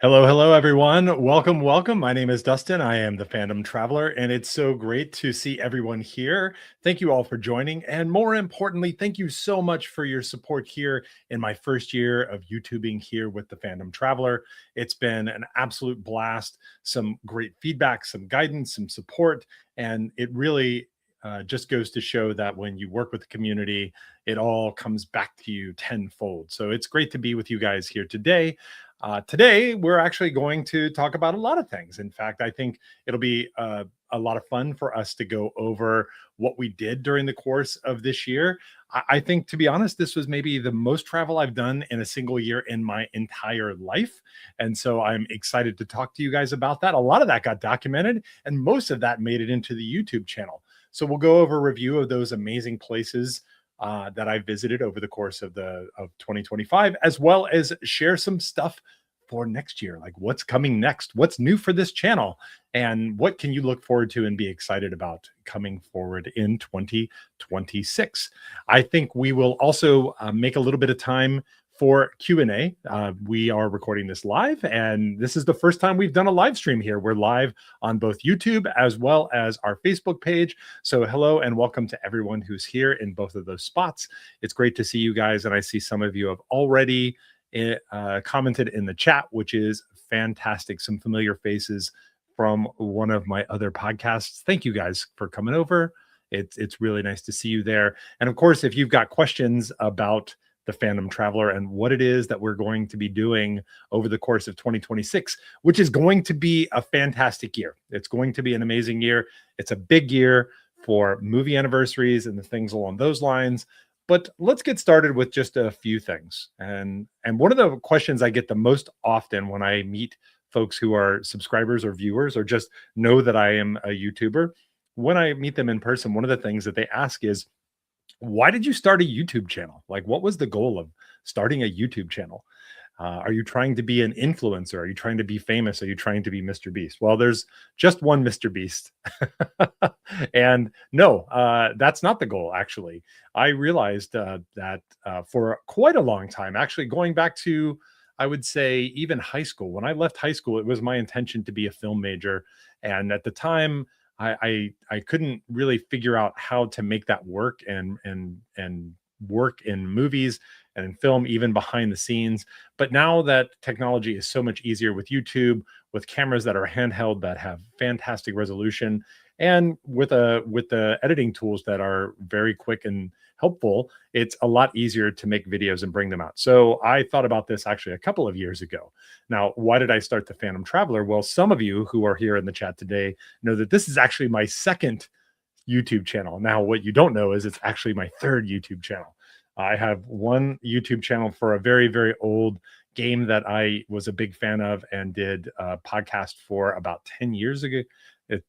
Hello, hello, everyone. Welcome, welcome. My name is Dustin. I am the Fandom Traveler, and it's so great to see everyone here. Thank you all for joining. And more importantly, thank you so much for your support here in my first year of YouTubing here with the Fandom Traveler. It's been an absolute blast, some great feedback, some guidance, some support, and it really just goes to show that when you work with the community, it all comes back to you tenfold. So it's great to be with you guys here today. Today, we're actually going to talk about a lot of things. In fact, I think it'll be a lot of fun for us to go over what we did during the course of this year. I think, to be honest, this was maybe the most travel I've done in a single year in my entire life. And so I'm excited to talk to you guys about that. A lot of that got documented, and most of that made it into the YouTube channel. So we'll go over a review of those amazing places that I visited over the course of 2025, as well as share some stuff for next year, like what's coming next, what's new for this channel, and what can you look forward to and be excited about coming forward in 2026. I think we will also make a little bit of time for Q&A. We are recording this live, and this is the first time we've done a live stream here. We're live on both YouTube as well as our Facebook page. So hello and welcome to everyone who's here in both of those spots. It's great to see you guys, and I see some of you have already commented in the chat, which is fantastic. Some familiar faces from one of my other podcasts. Thank you guys for coming over. It's really nice to see you there. And of course, if you've got questions about the Fandom Traveler and what it is that we're going to be doing over the course of 2026, which is going to be a fantastic year. It's going to be an amazing year. It's a big year for movie anniversaries and the things along those lines. But let's get started with just a few things. And one of the questions I get the most often when I meet folks who are subscribers or viewers or just know that I am a YouTuber, when I meet them in person, one of the things that they ask is, why did you start a YouTube channel? Like, what was the goal of starting a YouTube channel? Are you trying to be an influencer? Are you trying to be famous? Are you trying to be Mr. Beast? Well, there's just one Mr. Beast. And no, that's not the goal, actually. I realized that for quite a long time, actually going back to, I would say, even high school. When I left high school, it was my intention to be a film major. And at the time, I couldn't really figure out how to make that work and work in movies and in film, even behind the scenes. But now that technology is so much easier with YouTube, with cameras that are handheld that have fantastic resolution, and with the editing tools that are very quick and helpful, it's a lot easier to make videos and bring them out. So I thought about this actually a couple of years ago. Now, why did I start the Phantom Traveler? Well, some of you who are here in the chat today know that this is actually my second YouTube channel. Now, what you don't know is it's actually my third YouTube channel. I have one YouTube channel for a very, very old game that I was a big fan of and did a podcast for about 10 years ago.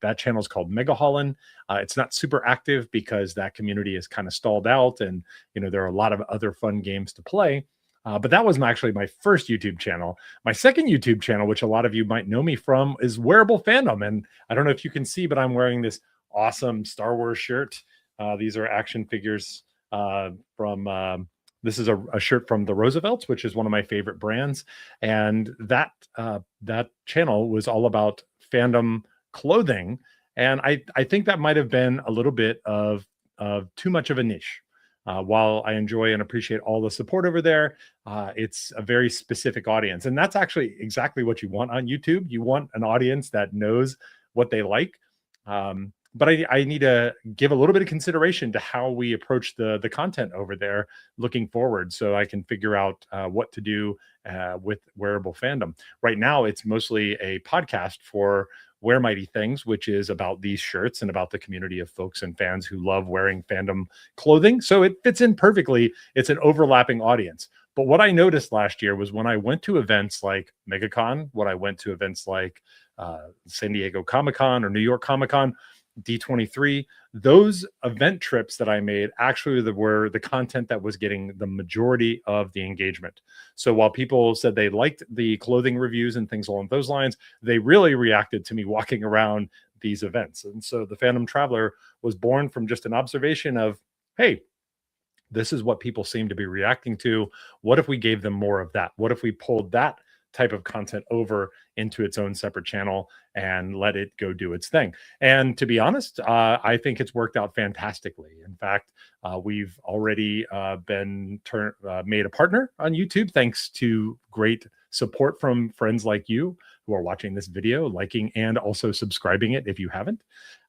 That channel is called Mega Holland. It's not super active because that community is kind of stalled out, and there are a lot of other fun games to play. But that was actually my first YouTube channel. My second YouTube channel, which a lot of you might know me from, is Wearable Fandom. And I don't know if you can see, but I'm wearing this awesome Star Wars shirt. These are action figures from this is a shirt from the Roosevelts, which is one of my favorite brands. And that channel was all about fandom clothing. And I think that might have been a little bit of too much of a niche. While I enjoy and appreciate all the support over there, it's a very specific audience. And that's actually exactly what you want on YouTube. You want an audience that knows what they like. But I need to give a little bit of consideration to how we approach the content over there looking forward, so I can figure out what to do with Wearable Fandom. Right now, it's mostly a podcast for Wear Mighty Things, which is about these shirts and about the community of folks and fans who love wearing fandom clothing. So it fits in perfectly. It's an overlapping audience. But what I noticed last year was when I went to events like MegaCon, when I went to events like San Diego Comic-Con or New York Comic-Con, D23, those event trips that I made actually were the content that was getting the majority of the engagement. So while people said they liked the clothing reviews and things along those lines, they really reacted to me walking around these events. And so the Phantom Traveler was born from just an observation of, hey, this is what people seem to be reacting to. What if we gave them more of that? What if we pulled that type of content over into its own separate channel and let it go do its thing. And to be honest, I think it's worked out fantastically. In fact, we've already been made a partner on YouTube thanks to great support from friends like you who are watching this video, liking and also subscribing it if you haven't.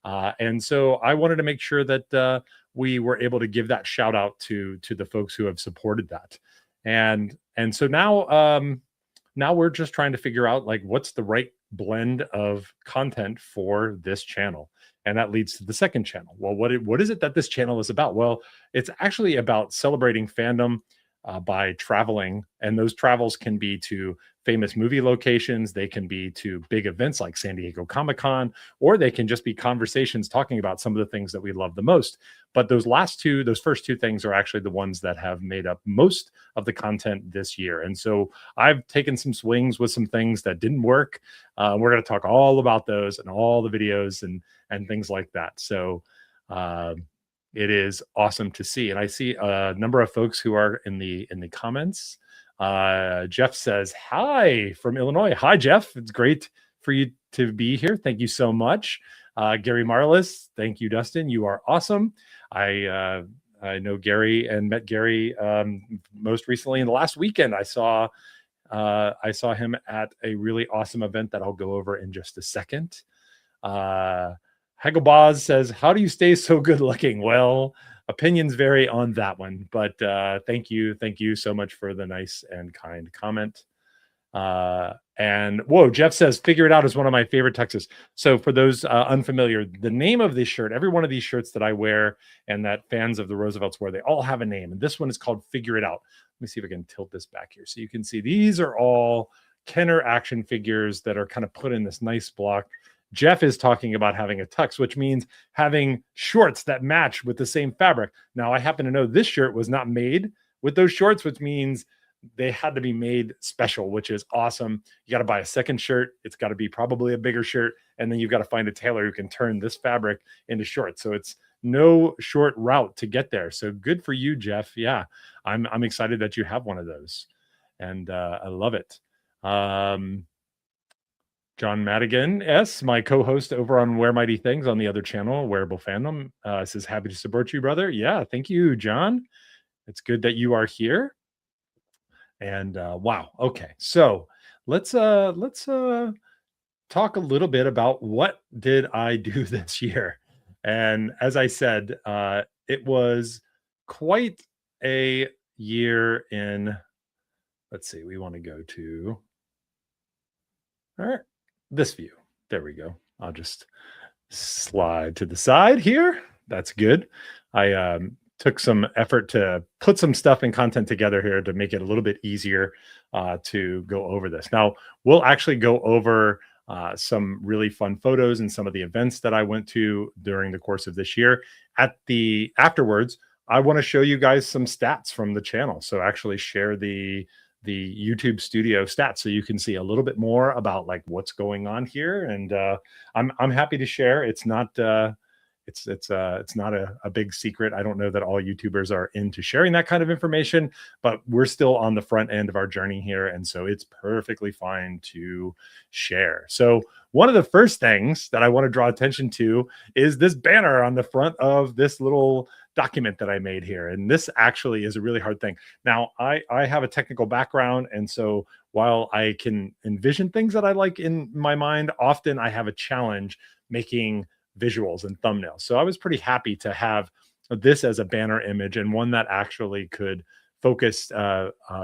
And so I wanted to make sure that we were able to give that shout out to the folks who have supported that. And so now we're just trying to figure out like what's the right blend of content for this channel. And that leads to the second channel. Well, what is it that this channel is about? Well, it's actually about celebrating fandom by traveling. And those travels can be to famous movie locations. They can be to big events like San Diego Comic-Con, or they can just be conversations talking about some of the things that we love the most. But those first two things are actually the ones that have made up most of the content this year. And so I've taken some swings with some things that didn't work. We're going to talk all about those and all the videos and things like that. So it is awesome to see. And I see a number of folks who are in the comments. Jeff says, hi from Illinois. Hi, Jeff. It's great for you to be here. Thank you so much. Gary Marlis. Thank you, Dustin. You are awesome. I know Gary and met Gary most recently in the last weekend. I saw him at a really awesome event that I'll go over in just a second. Hagelbaz says, how do you stay so good looking? Well, opinions vary on that one, but thank you so much for the nice and kind comment. And whoa, Jeff says, figure it out is one of my favorite tuxes. So for those unfamiliar, the name of this shirt, every one of these shirts that I wear and that fans of the Roosevelts wear, they all have a name. And this one is called Figure It Out. Let me see if I can tilt this back here. So you can see these are all Kenner action figures that are kind of put in this nice block. Jeff is talking about having a tux, which means having shorts that match with the same fabric. Now, I happen to know this shirt was not made with those shorts, which means they had to be made special, which is awesome. You got to buy a second shirt. It's got to be probably a bigger shirt. And then you've got to find a tailor who can turn this fabric into shorts. So it's no short route to get there. So good for you, Jeff. Yeah, I'm excited that you have one of those. And I love it. John Madigan, my co-host over on Wear Mighty Things on the other channel, Wearable Fandom, says, happy to support you, brother. Yeah, thank you, John. It's good that you are here. And wow, okay. So let's talk a little bit about what did I do this year. And as I said, it was quite a year in, let's see, we want to go to, all right, this view. There we go. I'll just slide to the side here. That's good. I took some effort to put some stuff and content together here to make it a little bit easier to go over this. Now, we'll actually go over some really fun photos and some of the events that I went to during the course of this year. Afterwards, I want to show you guys some stats from the channel. So actually share the YouTube studio stats so you can see a little bit more about like what's going on here. And I'm happy to share. It's not it's not a big secret. I don't know that all YouTubers are into sharing that kind of information, but we're still on the front end of our journey here. And so it's perfectly fine to share. So one of the first things that I want to draw attention to is this banner on the front of this little document that I made here. And this actually is a really hard thing. Now, I have a technical background. And so while I can envision things that I like in my mind, often I have a challenge making visuals and thumbnails. So I was pretty happy to have this as a banner image and one that actually could focus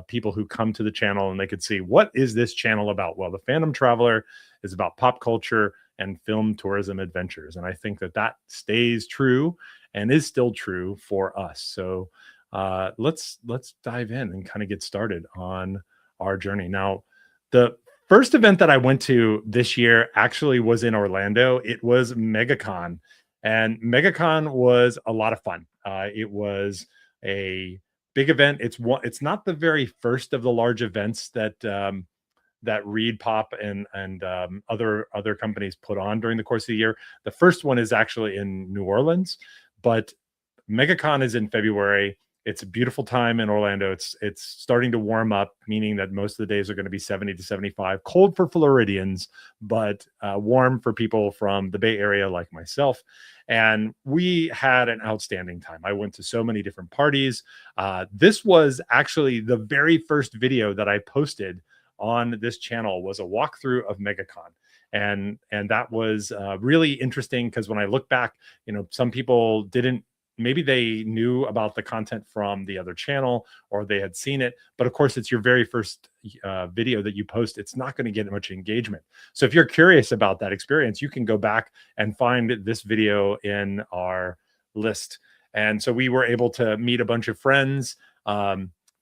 people who come to the channel and they could see, what is this channel about? Well, the Fandom Traveler is about pop culture and film tourism adventures. And I think that that stays true and is still true for us. So let's dive in and kind of get started on our journey. Now, the first event that I went to this year actually was in Orlando. It was MegaCon, and MegaCon was a lot of fun. It was a big event. It's not the very first of the large events that that Reed Pop and other companies put on during the course of the year. The first one is actually in New Orleans, but MegaCon is in February. It's a beautiful time in Orlando. It's starting to warm up, meaning that most of the days are going to be 70 to 75. Cold for Floridians, but warm for people from the Bay Area like myself. And we had an outstanding time. I went to so many different parties. This was actually the very first video that I posted on this channel was a walkthrough of MegaCon. And that was really interesting because when I look back, some people didn't, maybe they knew about the content from the other channel or they had seen it, but of course it's your very first video that you post. It's not going to get much engagement. So if you're curious about that experience, you can go back and find this video in our list. And so we were able to meet a bunch of friends.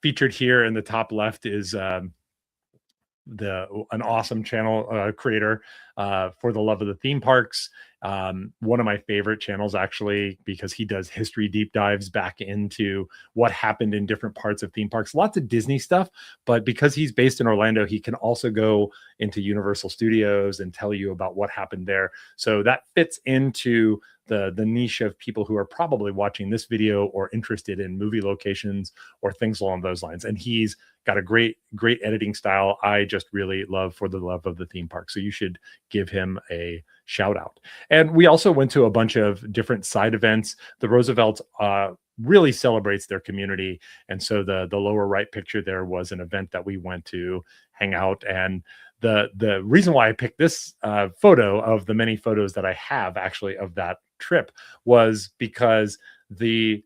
Featured here in the top left is an awesome channel creator for the love of the theme parks. One of my favorite channels, actually, because he does history deep dives back into what happened in different parts of theme parks. Lots of Disney stuff, but because he's based in Orlando, he can also go into Universal Studios and tell you about what happened there. So that fits into the niche of people who are probably watching this video or interested in movie locations or things along those lines. And he's got a great editing style I just really love, for the love of the theme park. So you should give him a shout out. And we also went to a bunch of different side events. The Roosevelt really celebrates their community. And so the lower right picture there was an event that we went to hang out. And the reason why I picked this photo of the many photos that I have actually of that trip was because the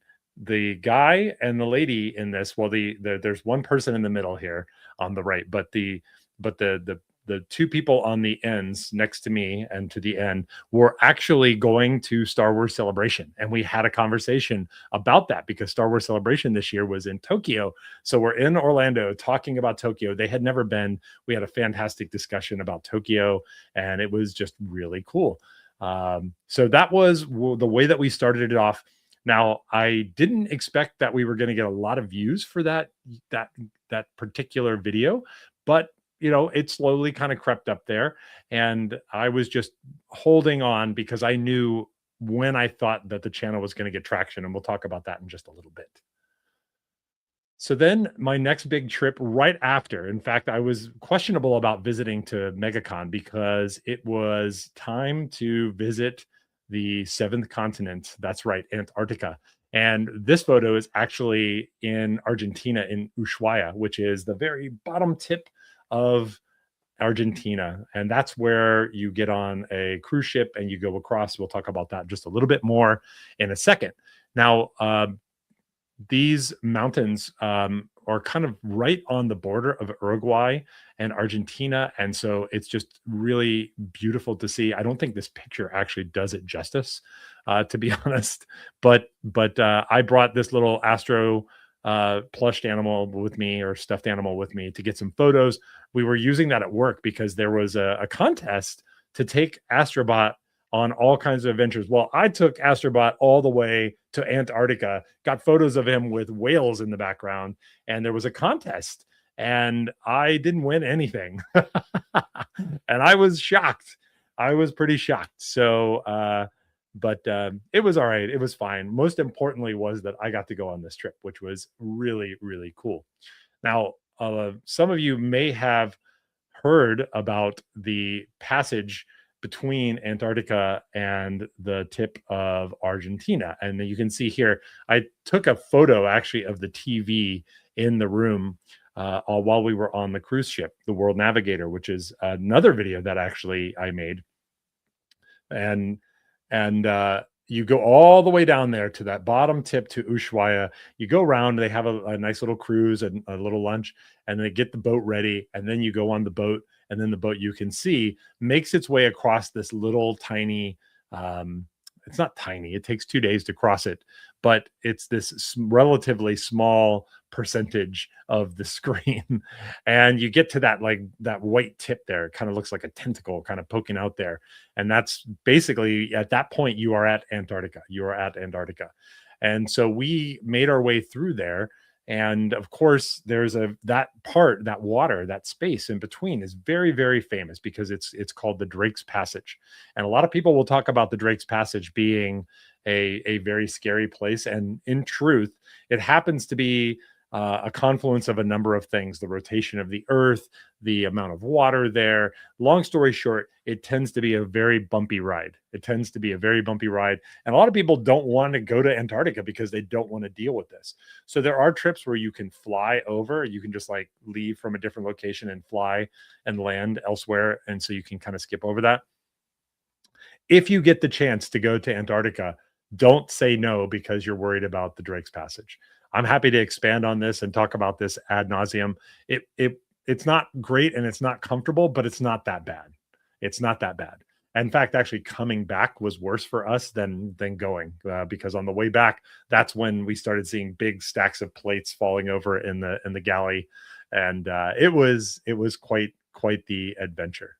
guy and the lady in this, well, there's one person in the middle here on the right, but the two people on the ends next to me and to the end were actually going to Star Wars Celebration. And we had a conversation about that because Star Wars Celebration this year was in Tokyo. So we're in Orlando talking about Tokyo. They had never been. We had a fantastic discussion about Tokyo, and it was just really cool. So that was the way that we started it off. Now, I didn't expect that we were going to get a lot of views for that particular video, but it slowly kind of crept up there. And I was just holding on because I knew when I thought that the channel was going to get traction. And we'll talk about that in just a little bit. So then my next big trip right after, in fact, I was questionable about visiting to MegaCon because it was time to visit the seventh continent. That's right, Antarctica. And this photo is actually in Argentina, in Ushuaia, which is the very bottom tip of Argentina. And that's where you get on a cruise ship and you go across. We'll talk about that just a little bit more in a second. Now, these mountains are kind of right on the border of Uruguay and Argentina. And so it's just really beautiful to see. I don't think this picture actually does it justice, to be honest. But I brought this little Astro plushed animal with me, or stuffed animal with me, to get some photos. We were using that at work because there was a contest to take Astrobot on all kinds of adventures. Well, I took Astrobot all the way to Antarctica, got photos of him with whales in the background, and there was a contest, and I didn't win anything. And I was shocked. I was pretty shocked. So, but it was all right. It was fine. Most importantly was that I got to go on this trip, which was really, really cool. Now, some of you may have heard about the passage between Antarctica and the tip of Argentina. And you can see here, I took a photo actually of the TV in the room while we were on the cruise ship, the World Navigator, which is another video that actually I made. And you go all the way down there to that bottom tip to Ushuaia. You go around, they have a nice little cruise and a little lunch, and they get the boat ready. And then you go on the boat, and then the boat, you can see, makes its way across this little tiny, it's not tiny, it takes 2 days to cross it, but it's this relatively small percentage of the screen. And you get to that white tip there. It kind of looks like a tentacle kind of poking out there. And that's basically, at that point, you are at Antarctica. You are at Antarctica. And so we made our way through there. And of course, there's that water, that space in between is very, very famous because it's called the Drake's Passage. And a lot of people will talk about the Drake's Passage being a very scary place. And in truth, it happens to be a confluence of a number of things: the rotation of the Earth, the amount of water there. Long story short, it tends to be a very bumpy ride. It tends to be a very bumpy ride. And a lot of people don't want to go to Antarctica because they don't want to deal with this. So there are trips where you can fly over, you can just like leave from a different location and fly and land elsewhere. And so you can kind of skip over that. If you get the chance to go to Antarctica, don't say no because you're worried about the Drake's Passage. I'm happy to expand on this and talk about this ad nauseum. It's not great and it's not comfortable, but it's not that bad. It's not that bad. In fact, actually coming back was worse for us than going, because on the way back, that's when we started seeing big stacks of plates falling over in the galley, and it was quite the adventure.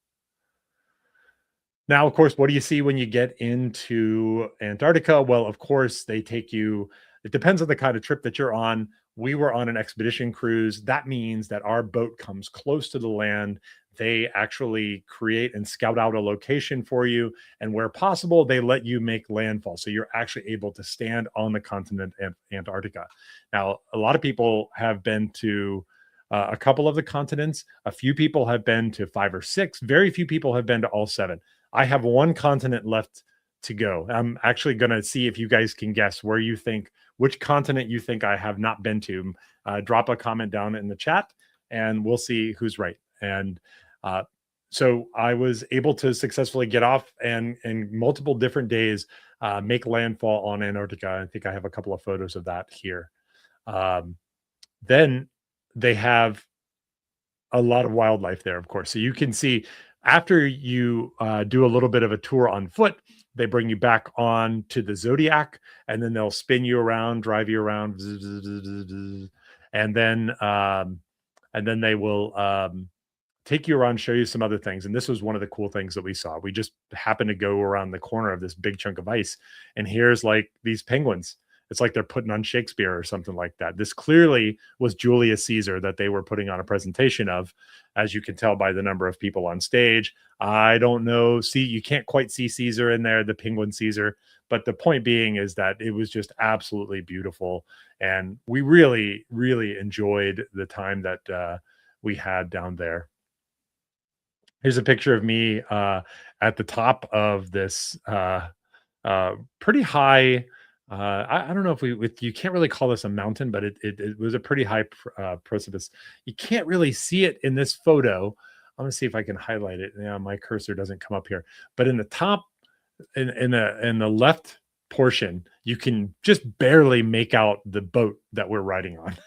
Now, of course, what do you see when you get into Antarctica? Well, of course, they take you, it depends on the kind of trip that you're on. We were on an expedition cruise. That means that our boat comes close to the land. They actually create and scout out a location for you. And where possible, they let you make landfall. So you're actually able to stand on the continent of Antarctica. Now, a lot of people have been to a couple of the continents. A few people have been to five or six. Very few people have been to all seven. I have one continent left to go. I'm actually going to see if you guys can guess where you think, which continent you think I have not been to. Drop a comment down in the chat and we'll see who's right. And so I was able to successfully get off and in multiple different days make landfall on Antarctica. I think I have a couple of photos of that here. Then they have a lot of wildlife there, of course. So you can see after you do a little bit of a tour on foot, they bring you back on to the Zodiac, and then they'll spin you around, drive you around, and then they will take you around, show you some other things. And this was one of the cool things that we saw. We just happened to go around the corner of this big chunk of ice, and here's like these penguins. It's like they're putting on Shakespeare or something like that. This clearly was Julius Caesar that they were putting on a presentation of, as you can tell by the number of people on stage. I don't know. See, you can't quite see Caesar in there, the penguin Caesar. But the point being is that it was just absolutely beautiful. And we really, really enjoyed the time that we had down there. Here's a picture of me at the top of this pretty high. I don't know if you can't really call this a mountain, but it was a pretty high precipice. You can't really see it in this photo. I'm gonna see if I can highlight it. Yeah, my cursor doesn't come up here, but in the top, in the left portion, you can just barely make out the boat that we're riding on.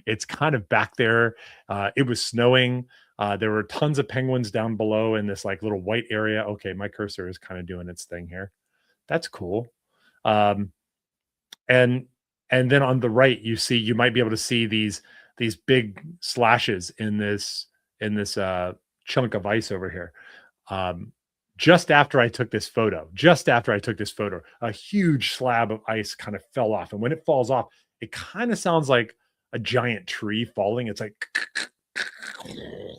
It's kind of back there. It was snowing. There were tons of penguins down below in this like little white area. Okay, my cursor is kind of doing its thing here. That's cool. Um, and then on the right, you might be able to see these big slashes in this chunk of ice over here. Um, just after I took this photo, a huge slab of ice kind of fell off. And when it falls off, it kind of sounds like a giant tree falling. It's like,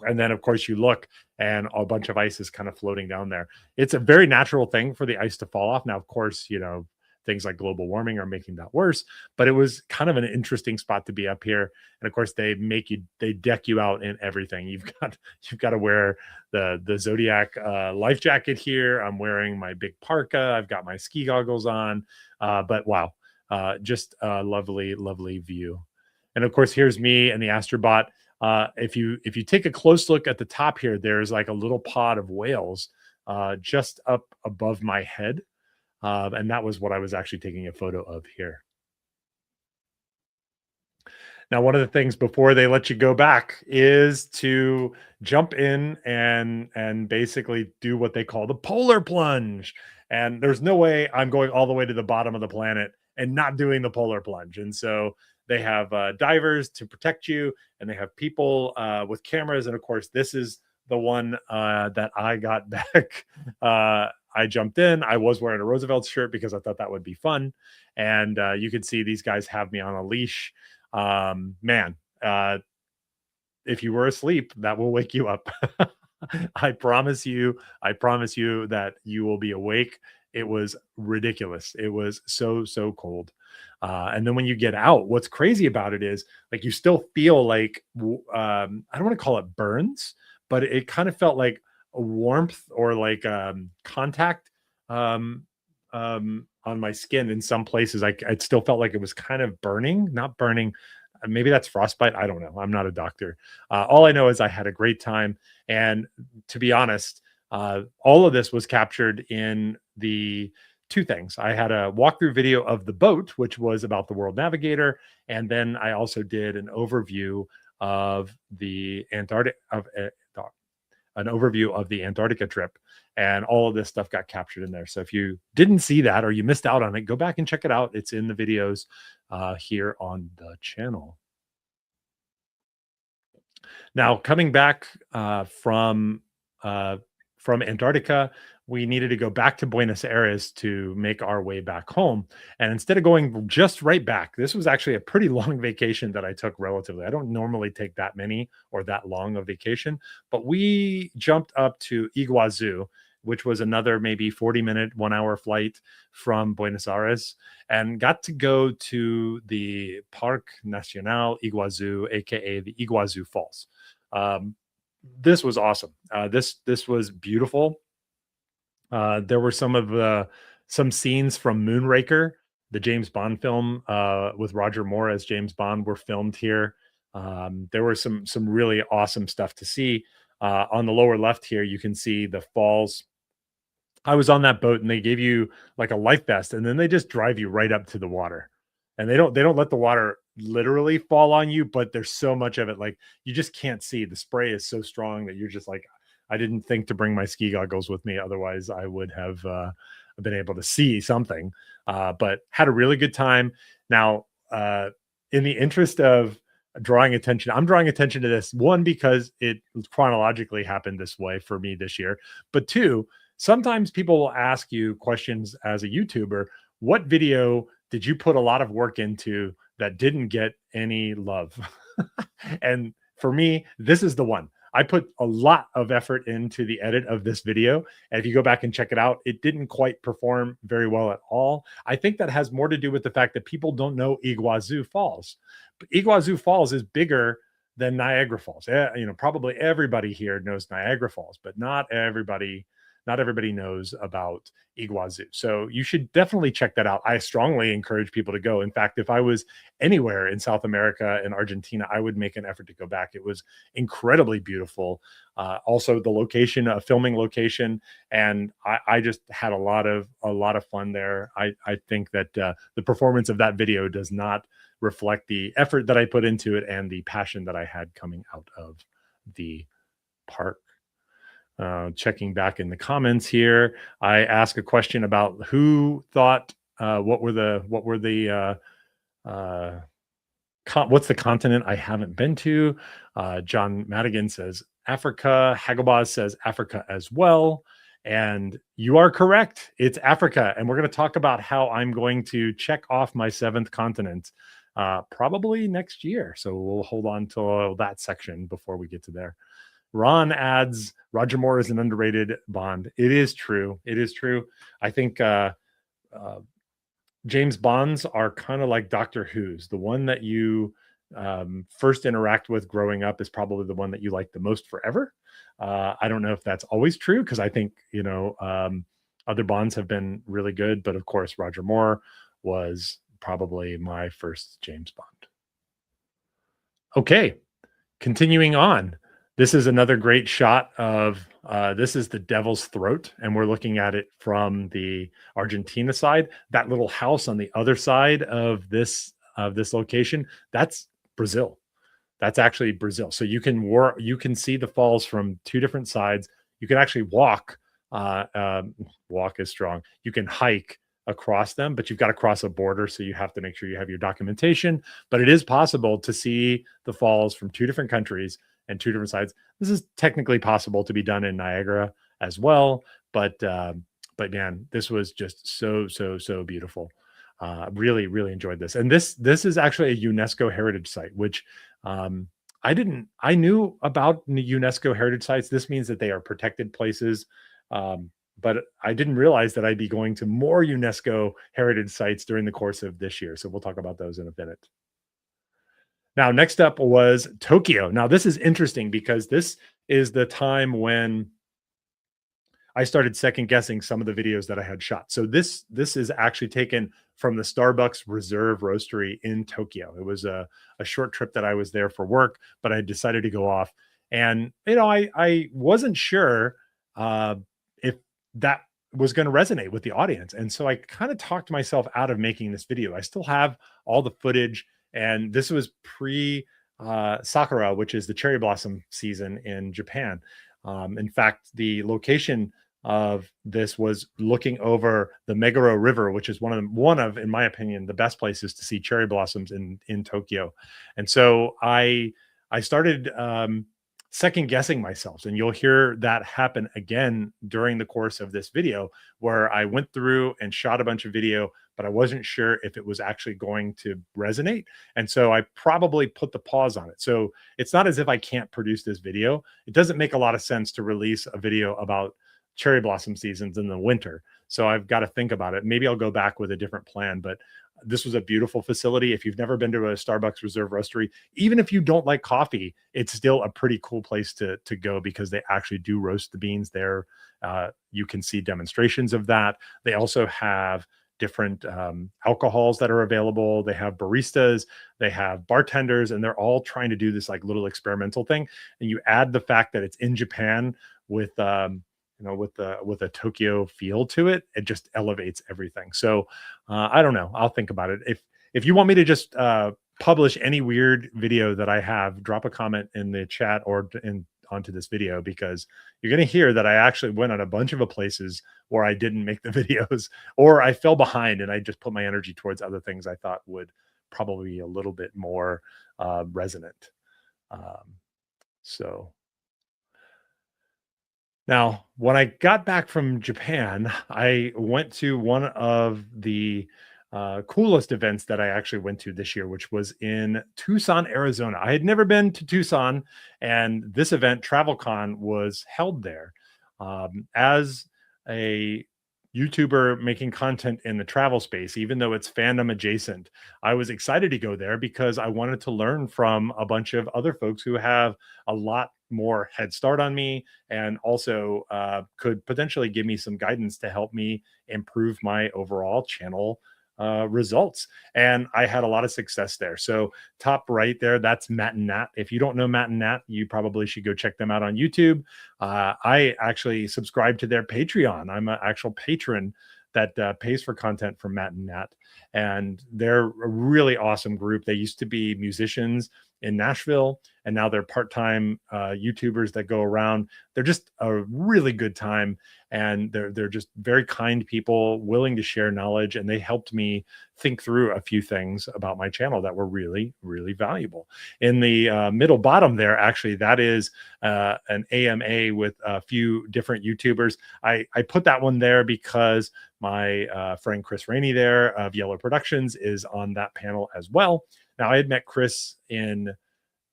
and then of course you look and a bunch of ice is kind of floating down there. It's a very natural thing for the ice to fall off. Now, of course, things like global warming are making that worse, but it was kind of an interesting spot to be up here. And of course they deck you out in everything. You've got to wear the Zodiac life jacket here. I'm wearing my big parka. I've got my ski goggles on, but wow, just a lovely, lovely view. And of course, here's me and the Astrobot. If you take a close look at the top here, there's like a little pod of whales just up above my head. And that was what I was actually taking a photo of here. Now, one of the things before they let you go back is to jump in and basically do what they call the polar plunge. And there's no way I'm going all the way to the bottom of the planet and not doing the polar plunge. And so they have divers to protect you, and they have people with cameras. And of course, this is the one that I got back. I jumped in. I was wearing a Roosevelt shirt because I thought that would be fun. And you could see these guys have me on a leash. Man, if you were asleep, that will wake you up. I promise you that you will be awake It was ridiculous. It was so, so cold. And then when you get out, what's crazy about it is like you still feel like I don't want to call it burns, but it kind of felt like a warmth or like contact um, on my skin in some places. It still felt like it was kind of burning, not burning. Maybe that's frostbite. I don't know. I'm not a doctor. All I know is I had a great time. And to be honest, all of this was captured in the two things. I had a walkthrough video of the boat, which was about the World Navigator, and then I also did an overview of the Antarctic of an overview of the Antarctica trip, and all of this stuff got captured in there. So if you didn't see that or you missed out on it, go back and check it out. It's in the videos here on the channel. Now, coming back from Antarctica, we needed to go back to Buenos Aires to make our way back home. And instead of going just right back, this was actually a pretty long vacation that I took relatively. I don't normally take that many or that long of vacation, but we jumped up to Iguazu, which was another maybe 40-minute, 1 hour flight from Buenos Aires, and got to go to the Parque Nacional Iguazu, aka the Iguazu Falls. Um, this was awesome. This was beautiful. There were some scenes from Moonraker, the James Bond film, with Roger Moore as James Bond, were filmed here. There were some really awesome stuff to see. On the lower left here, you can see the falls. I was on that boat and they gave you like a life vest and then they just drive you right up to the water. And they don't let the water literally fall on you, but there's so much of it like you just can't see. The spray is so strong that you're just like I didn't think to bring my ski goggles with me, otherwise I would have been able to see something. But had a really good time. Now, in the interest of drawing attention, I'm drawing attention to this one because it chronologically happened this way for me this year, but two, sometimes people will ask you questions as a YouTuber. What video did you put a lot of work into that didn't get any love? And for me, this is the one. I put a lot of effort into the edit of this video. And if you go back and check it out, it didn't quite perform very well at all. I think that has more to do with the fact that people don't know Iguazu Falls. But Iguazu Falls is bigger than Niagara Falls. Probably everybody here knows Niagara Falls, but not everybody knows about Iguazu. So you should definitely check that out. I strongly encourage people to go. In fact, if I was anywhere in South America and Argentina, I would make an effort to go back. It was incredibly beautiful. Also, the location, a filming location, and I just had a lot of fun there. I think that the performance of that video does not reflect the effort that I put into it and the passion that I had coming out of the park. Checking back in the comments here, I asked a question about who thought what's the continent I haven't been to. John Madigan says Africa. Hagglebaz says Africa as well. And you are correct. It's Africa. And we're going to talk about how I'm going to check off my seventh continent probably next year. So we'll hold on to that section before we get to there. Ron adds, Roger Moore is an underrated Bond. It is true. It is true. I think James Bonds are kind of like Doctor Who's. The one that you first interact with growing up is probably the one that you like the most forever. I don't know if that's always true because I think, other Bonds have been really good. But of course, Roger Moore was probably my first James Bond. Okay, continuing on. This is another great shot of this is the Devil's Throat, and we're looking at it from the Argentina side. That little house on the other side of this location, that's Brazil. That's actually Brazil. So you can see the falls from two different sides. You can actually walk. Walk is strong. You can hike across them, but you've got to cross a border, so you have to make sure you have your documentation. But it is possible to see the falls from two different countries and two different sides. This is technically possible to be done in Niagara as well, but man, this was just so beautiful. Really enjoyed this, and this is actually a UNESCO heritage site, which I knew about UNESCO heritage sites. This means that they are protected places. but I didn't realize that I'd be going to more UNESCO heritage sites during the course of this year. So we'll talk about those in a minute. Now, next up was Tokyo. Now, this is interesting because this is the time when I started second guessing some of the videos that I had shot. So this is actually taken from the Starbucks Reserve Roastery in Tokyo. It was a short trip that I was there for work, but I decided to go off. And I wasn't sure uh, if that was going to resonate with the audience. And so I kind of talked myself out of making this video. I still have all the footage, and this was pre Sakura, which is the cherry blossom season in Japan. In fact, the location of this was looking over the Meguro River, which is one of, in my opinion, the best places to see cherry blossoms in Tokyo. And so I started second guessing myself, and you'll hear that happen again during the course of this video, where I went through and shot a bunch of video, but I wasn't sure if it was actually going to resonate. And so I probably put the pause on it. So it's not as if I can't produce this video. It doesn't make a lot of sense to release a video about cherry blossom seasons in the winter. So I've got to think about it. Maybe I'll go back with a different plan, but this was a beautiful facility. If you've never been to a Starbucks Reserve Roastery, even if you don't like coffee, it's still a pretty cool place to go, because they actually do roast the beans there. You can see demonstrations of that. They also have different alcohols that are available. They have baristas, they have bartenders, and they're all trying to do this like little experimental thing. And you add the fact that it's in Japan with with a Tokyo feel to it, it just elevates everything. So I don't know. I'll think about it. If you want me to just publish any weird video that I have, drop a comment in the chat or onto this video, because you're going to hear that I actually went on a bunch of places where I didn't make the videos, or I fell behind and I just put my energy towards other things I thought would probably be a little bit more resonant. Um, so now, when I got back from Japan, I went to one of the coolest events that I actually went to this year, which was in Tucson, Arizona. I had never been to Tucson, and this event, TravelCon, was held there. As a YouTuber making content in the travel space, even though it's fandom adjacent, I was excited to go there because I wanted to learn from a bunch of other folks who have a lot more head start on me, and also could potentially give me some guidance to help me improve my overall channel results. And I had a lot of success there. So top right there, that's Matt and Nat. If you don't know Matt and Nat, you probably should go check them out on YouTube. I actually subscribe to their Patreon. I'm an actual patron that pays for content from Matt and Nat. And they're a really awesome group. They used to be musicians in Nashville, and now they're part-time YouTubers that go around. They're just a really good time, and they're just very kind people, willing to share knowledge, and they helped me think through a few things about my channel that were really, really valuable. In the middle bottom there, actually, that is an AMA with a few different YouTubers. I put that one there because my friend Chris Rainey there of Yellow Productions is on that panel as well. Now, I had met Chris in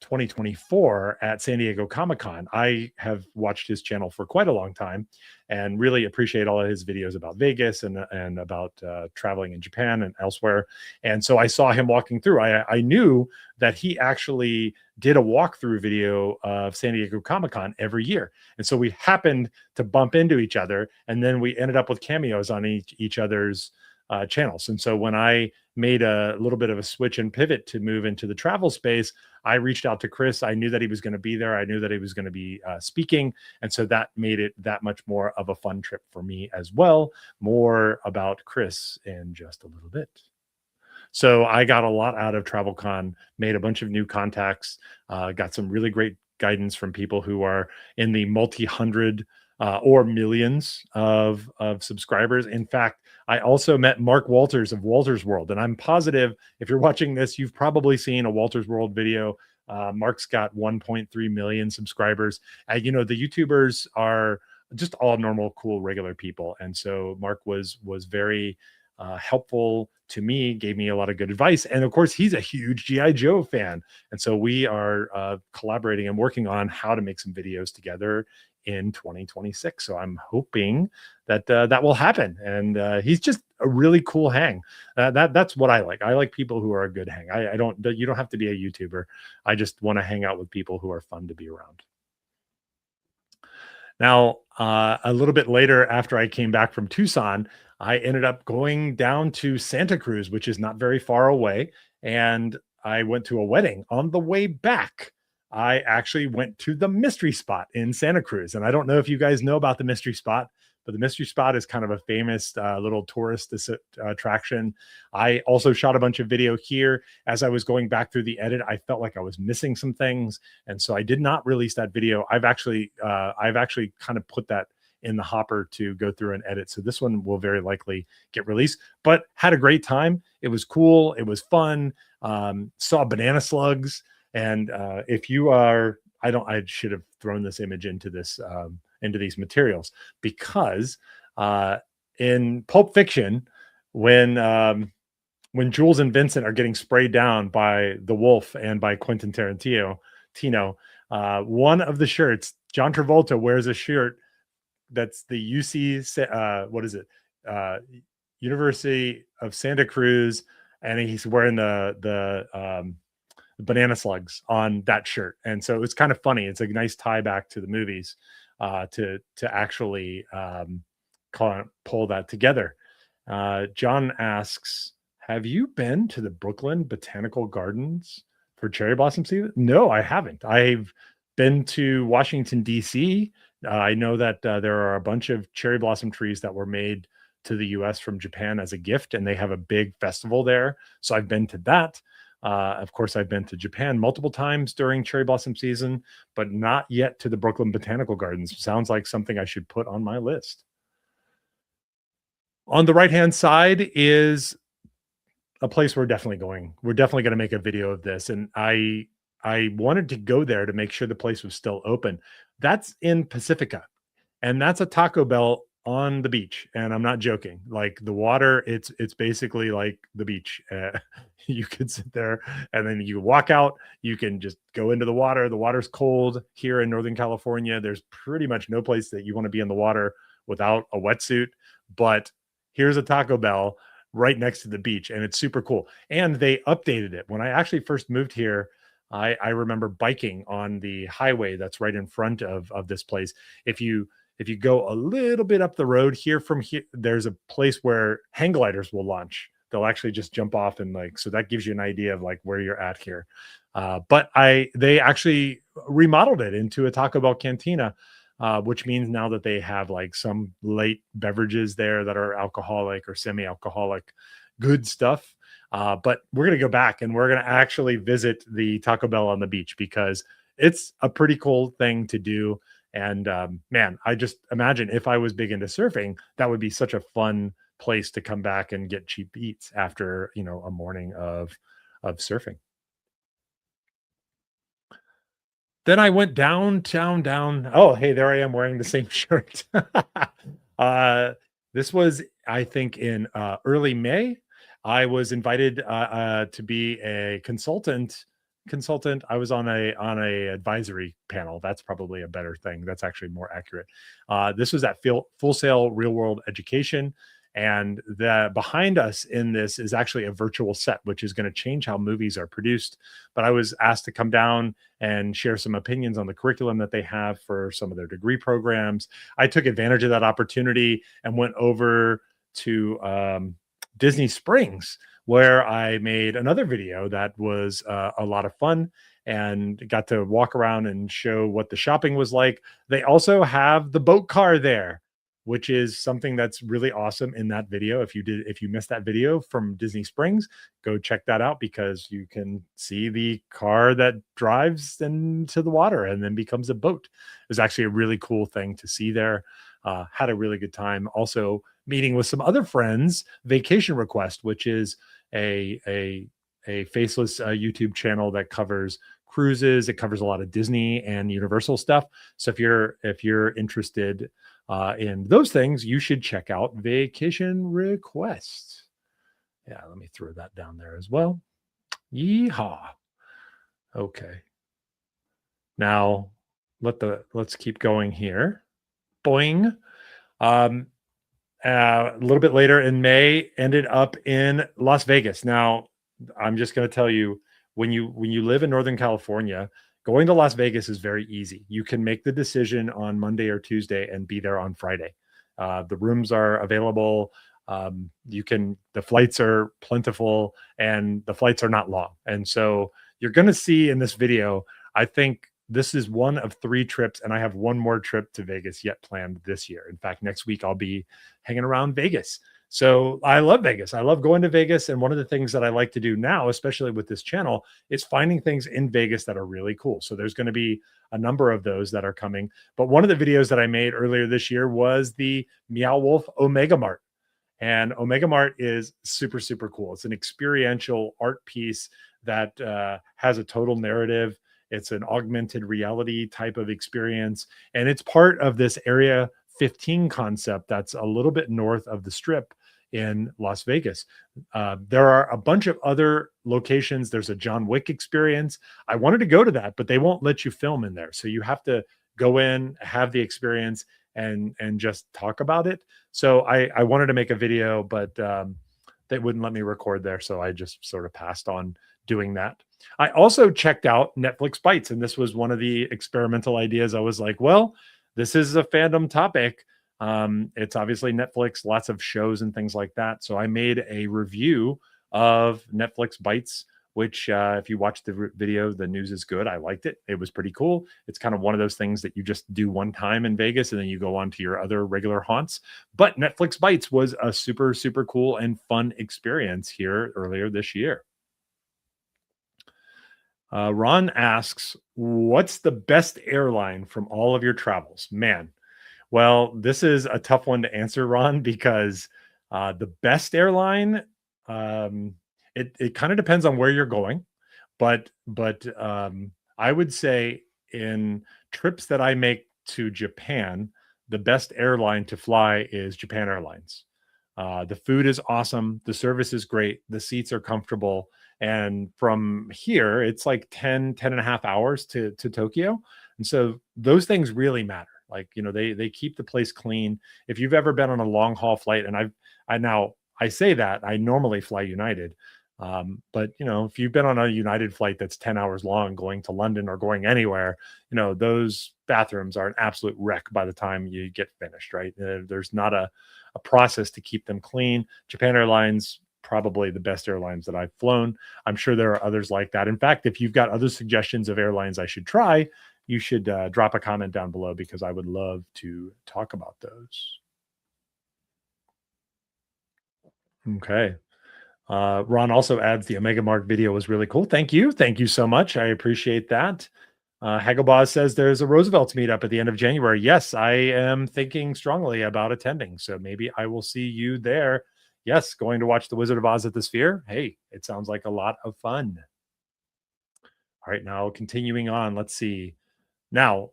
2024 at San Diego Comic-Con. I have watched his channel for quite a long time and really appreciate all of his videos about Vegas and about traveling in Japan and elsewhere. And so I saw him walking through. I knew that he actually did a walkthrough video of San Diego Comic-Con every year. And so we happened to bump into each other, and then we ended up with cameos on each other's channels. And so when I made a little bit of a switch and pivot to move into the travel space, I reached out to Chris. I knew that he was going to be there. I knew that he was going to be speaking. And so that made it that much more of a fun trip for me as well. More about Chris in just a little bit. So I got a lot out of TravelCon, made a bunch of new contacts, got some really great guidance from people who are in the multi-hundred or millions of subscribers. In fact, I also met Mark Walters of Walters World, and I'm positive if you're watching this, you've probably seen a Walters World video. Mark's got 1.3 million subscribers. The YouTubers are just all normal, cool, regular people, and so Mark was very helpful to me, gave me a lot of good advice, and of course, he's a huge GI Joe fan, and so we are collaborating and working on how to make some videos together in 2026. So I'm hoping that that will happen. And he's just a really cool hang. That's what I like. I like people who are a good hang. I don't. You don't have to be a YouTuber. I just want to hang out with people who are fun to be around. Now, a little bit later, after I came back from Tucson, I ended up going down to Santa Cruz, which is not very far away. And I went to a wedding. On the way back, I actually went to the mystery spot in Santa Cruz. And I don't know if you guys know about the mystery spot, but the mystery spot is kind of a famous little tourist attraction. I also shot a bunch of video here. As I was going back through the edit, I felt like I was missing some things, and so I did not release that video. I've actually kind of put that in the hopper to go through and edit. So this one will very likely get released, but had a great time. It was cool. It was fun. Saw banana slugs. And if you are, I should have thrown this image into this, into these materials, because in Pulp Fiction, when Jules and Vincent are getting sprayed down by the wolf and by Quentin Tarantino, one of the shirts, John Travolta wears a shirt that's the what is it? University of Santa Cruz, and he's wearing the banana slugs on that shirt. And so it's kind of funny. It's a nice tie back to the movies to actually pull that together. John asks, have you been to the Brooklyn Botanical Gardens for cherry blossom season? No, I haven't. I've been to Washington, D.C. I know that there are a bunch of cherry blossom trees that were made to the US from Japan as a gift, and they have a big festival there. So I've been to that. Of course, I've been to Japan multiple times during cherry blossom season, but not yet to the Brooklyn Botanical Gardens. Sounds like something I should put on my list. On the right-hand side is a place we're definitely going. We're definitely going to make a video of this. And I wanted to go there to make sure the place was still open. That's in Pacifica. And that's a Taco Bell on the beach. And I'm not joking. Like the water, it's basically like the beach. You could sit there and then you walk out. You can just go into the water. The water's cold here in Northern California. There's pretty much no place that you want to be in the water without a wetsuit. But here's a Taco Bell right next to the beach, and it's super cool. And they updated it. When I actually first moved here, I remember biking on the highway that's right in front of this place. If you go a little bit up the road here from here, there's a place where hang gliders will launch. They'll actually just jump off, and like, so that gives you an idea of like where you're at here. But they actually remodeled it into a Taco Bell cantina, which means now that they have like some late beverages there that are alcoholic or semi-alcoholic, good stuff. But we're going to go back and we're going to actually visit the Taco Bell on the beach, because it's a pretty cool thing to do. And man, I just imagine if I was big into surfing, that would be such a fun place to come back and get cheap eats after, a morning of surfing. Then I went down. Oh, hey, there I am wearing the same shirt. This was, I think, in early May. I was invited to be a consultant. I was on a advisory panel. That's probably a better thing. That's actually more accurate. This was at Full Sail Real World Education. And the behind us in this is actually a virtual set, which is going to change how movies are produced. But I was asked to come down and share some opinions on the curriculum that they have for some of their degree programs. I took advantage of that opportunity and went over to Disney Springs, where I made another video that was a lot of fun and got to walk around and show what the shopping was like. They also have the boat car there, which is something that's really awesome in that video. If you missed that video from Disney Springs, go check that out, because you can see the car that drives into the water and then becomes a boat. It was actually a really cool thing to see there. Had a really good time. Also meeting with some other friends, Vacation Request, which is a faceless YouTube channel that covers cruises. It covers a lot of Disney and Universal stuff. So if you're interested in those things, you should check out Vacation Request. Yeah, let me throw that down there as well. Yeehaw. Okay. Now, let's keep going here. Boing. Um, a little bit later in May, ended up in Las Vegas. Now, I'm just going to tell you, when you live in Northern California, going to Las Vegas is very easy. You can make the decision on Monday or Tuesday and be there on Friday. The rooms are available. The flights are plentiful, and the flights are not long. And so you're going to see in this video, I think this is one of 3 trips, and I have one more trip to Vegas yet planned this year. In fact, next week I'll be hanging around Vegas. So I love Vegas. I love going to Vegas. And one of the things that I like to do now, especially with this channel, is finding things in Vegas that are really cool. So there's going to be a number of those that are coming. But one of the videos that I made earlier this year was the Meow Wolf Omega Mart. And Omega Mart is super, super cool. It's an experiential art piece that has a total narrative. It's an augmented reality type of experience. And it's part of this Area 15 concept that's a little bit north of the Strip in Las Vegas. There are a bunch of other locations. There's a John Wick experience. I wanted to go to that, but they won't let you film in there. So you have to go in, have the experience, and just talk about it. So I wanted to make a video, but they wouldn't let me record there. So I just sort of passed on doing that. I also checked out Netflix Bites, and this was one of the experimental ideas. I was like, well, this is a fandom topic. It's obviously Netflix, lots of shows and things like that. So I made a review of Netflix Bites, which if you watch the video, the news is good. I liked it. It was pretty cool. It's kind of one of those things that you just do one time in Vegas and then you go on to your other regular haunts. But Netflix Bites was a super, super cool and fun experience here earlier this year. Ron asks, what's the best airline from all of your travels? Man, well, this is a tough one to answer, Ron, because the best airline, it kind of depends on where you're going. But I would say in trips that I make to Japan, the best airline to fly is Japan Airlines. The food is awesome. The service is great. The seats are comfortable. And from here, it's like 10 and a half hours to Tokyo. And so those things really matter. Like, they keep the place clean. If you've ever been on a long haul flight, and I say that I normally fly United. But if you've been on a United flight that's 10 hours long going to London or going anywhere, those bathrooms are an absolute wreck by the time you get finished, right? There's not a process to keep them clean. Japan Airlines, probably the best airlines that I've flown. I'm sure there are others like that. In fact, if you've got other suggestions of airlines I should try, you should drop a comment down below because I would love to talk about those. Okay. Ron also adds the Omega Mark video was really cool. Thank you. Thank you so much. I appreciate that. Hagelboz says there's a Roosevelt's meetup at the end of January. Yes, I am thinking strongly about attending. So maybe I will see you there. Yes, going to watch The Wizard of Oz at the Sphere. Hey, it sounds like a lot of fun. All right, now continuing on. Let's see. Now,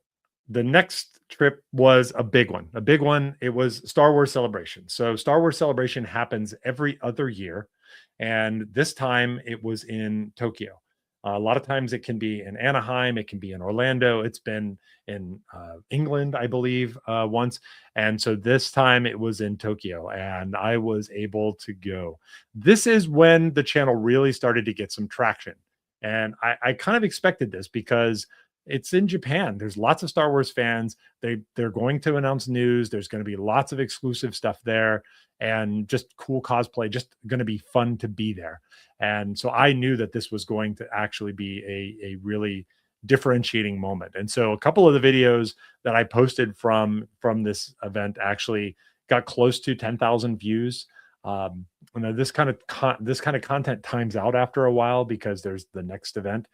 the next trip was a big one. A big one. It was Star Wars Celebration. So Star Wars Celebration happens every other year. And this time it was in Tokyo. A lot of times it can be in Anaheim, it can be in Orlando. It's been in England, I believe, once. And so this time it was in Tokyo, and I was able to go. This is when the channel really started to get some traction. And I kind of expected this because it's in Japan. There's lots of Star Wars fans. They're going to announce news. There's going to be lots of exclusive stuff there and just cool cosplay, just going to be fun to be there. And so I knew that this was going to actually be a really differentiating moment. And so a couple of the videos that I posted from this event actually got close to 10,000 views. This kind of content times out after a while because there's the next event.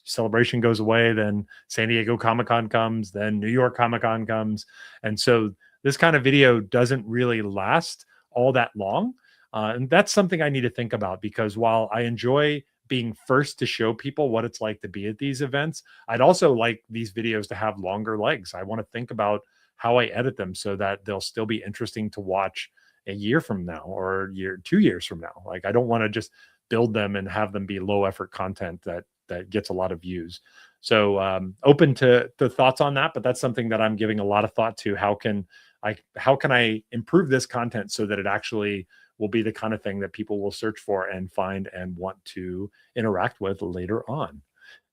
Celebration goes away, then San Diego Comic-Con comes, then New York Comic-Con comes, and so this kind of video doesn't really last all that long. And that's something I need to think about because while I enjoy being first to show people what it's like to be at these events, I'd also like these videos to have longer legs. I want to think about how I edit them so that they'll still be interesting to watch a year from now or 2 years from now. Like, I don't want to just build them and have them be low effort content that gets a lot of views. So open to thoughts on that, but that's something that I'm giving a lot of thought to. How can I improve this content so that it actually will be the kind of thing that people will search for and find and want to interact with later on.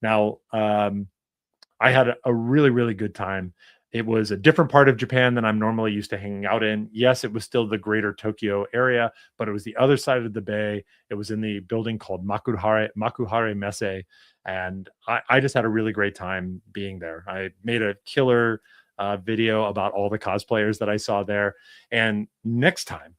Now, I had a really, really good time. It was a different part of Japan than I'm normally used to hanging out in. Yes, it was still the greater Tokyo area, but it was the other side of the bay. It was in the building called Makuhare Messe. And I just had a really great time being there. I made a killer video about all the cosplayers that I saw there. And next time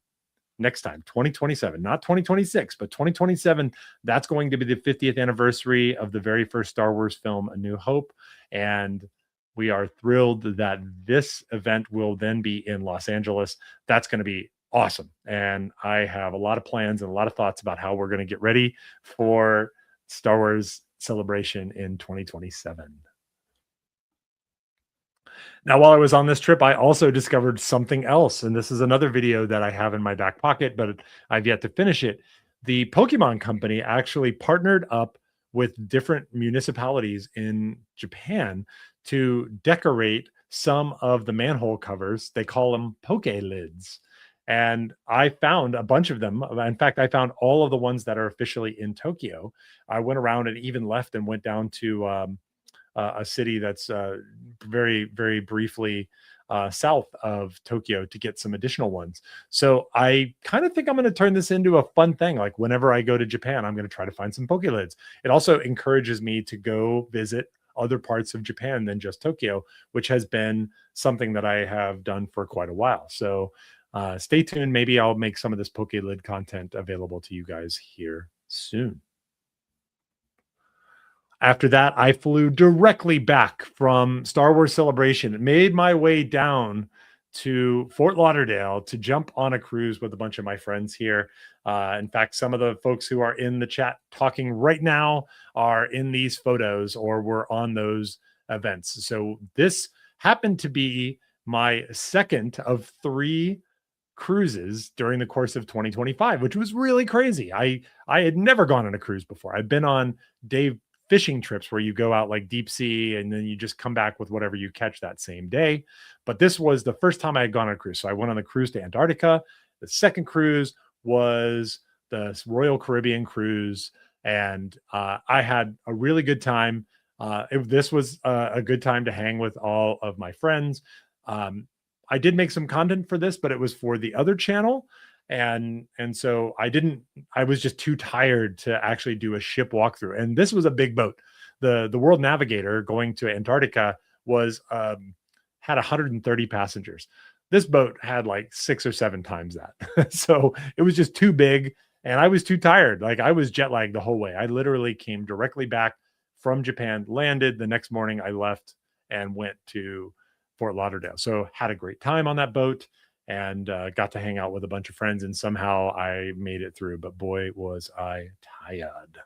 2027, not 2026 but 2027, that's going to be the 50th anniversary of the very first Star Wars film, A New Hope. And we are thrilled that this event will then be in Los Angeles. That's going to be awesome, and I have a lot of plans and a lot of thoughts about how we're going to get ready for Star Wars Celebration in 2027. Now, while I was on this trip, I also discovered something else. And this is another video that I have in my back pocket, but I've yet to finish it. The Pokemon Company actually partnered up with different municipalities in Japan to decorate some of the manhole covers. They call them Poke Lids. And I found a bunch of them. In fact, I found all of the ones that are officially in Tokyo. I went around and even left and went down to a city that's very, very briefly south of Tokyo to get some additional ones. So I kind of think I'm going to turn this into a fun thing. Like whenever I go to Japan, I'm going to try to find some Pokelids. It also encourages me to go visit other parts of Japan than just Tokyo, which has been something that I have done for quite a while. So stay tuned. Maybe I'll make some of this Pokelid content available to you guys here soon. After that, I flew directly back from Star Wars Celebration, made my way down to Fort Lauderdale to jump on a cruise with a bunch of my friends here. In fact, some of the folks who are in the chat talking right now are in these photos or were on those events. So this happened to be my second of 3 cruises during the course of 2025, which was really crazy. I had never gone on a cruise before. I've been on day fishing trips where you go out like deep sea and then you just come back with whatever you catch that same day. But this was the first time I had gone on a cruise. So I went on a cruise to Antarctica. The second cruise was the Royal Caribbean cruise. And I had a really good time. This was a good time to hang with all of my friends. I did make some content for this, but it was for the other channel. And so I was just too tired to actually do a ship walkthrough. And this was a big boat. The World Navigator going to Antarctica was had 130 passengers. This boat had like 6 or 7 times that. So it was just too big and I was too tired. Like I was jet lagged the whole way. I literally came directly back from Japan, landed the next morning. I left and went to Fort Lauderdale. So had a great time on that boat and got to hang out with a bunch of friends, and somehow I made it through, but boy, was I tired.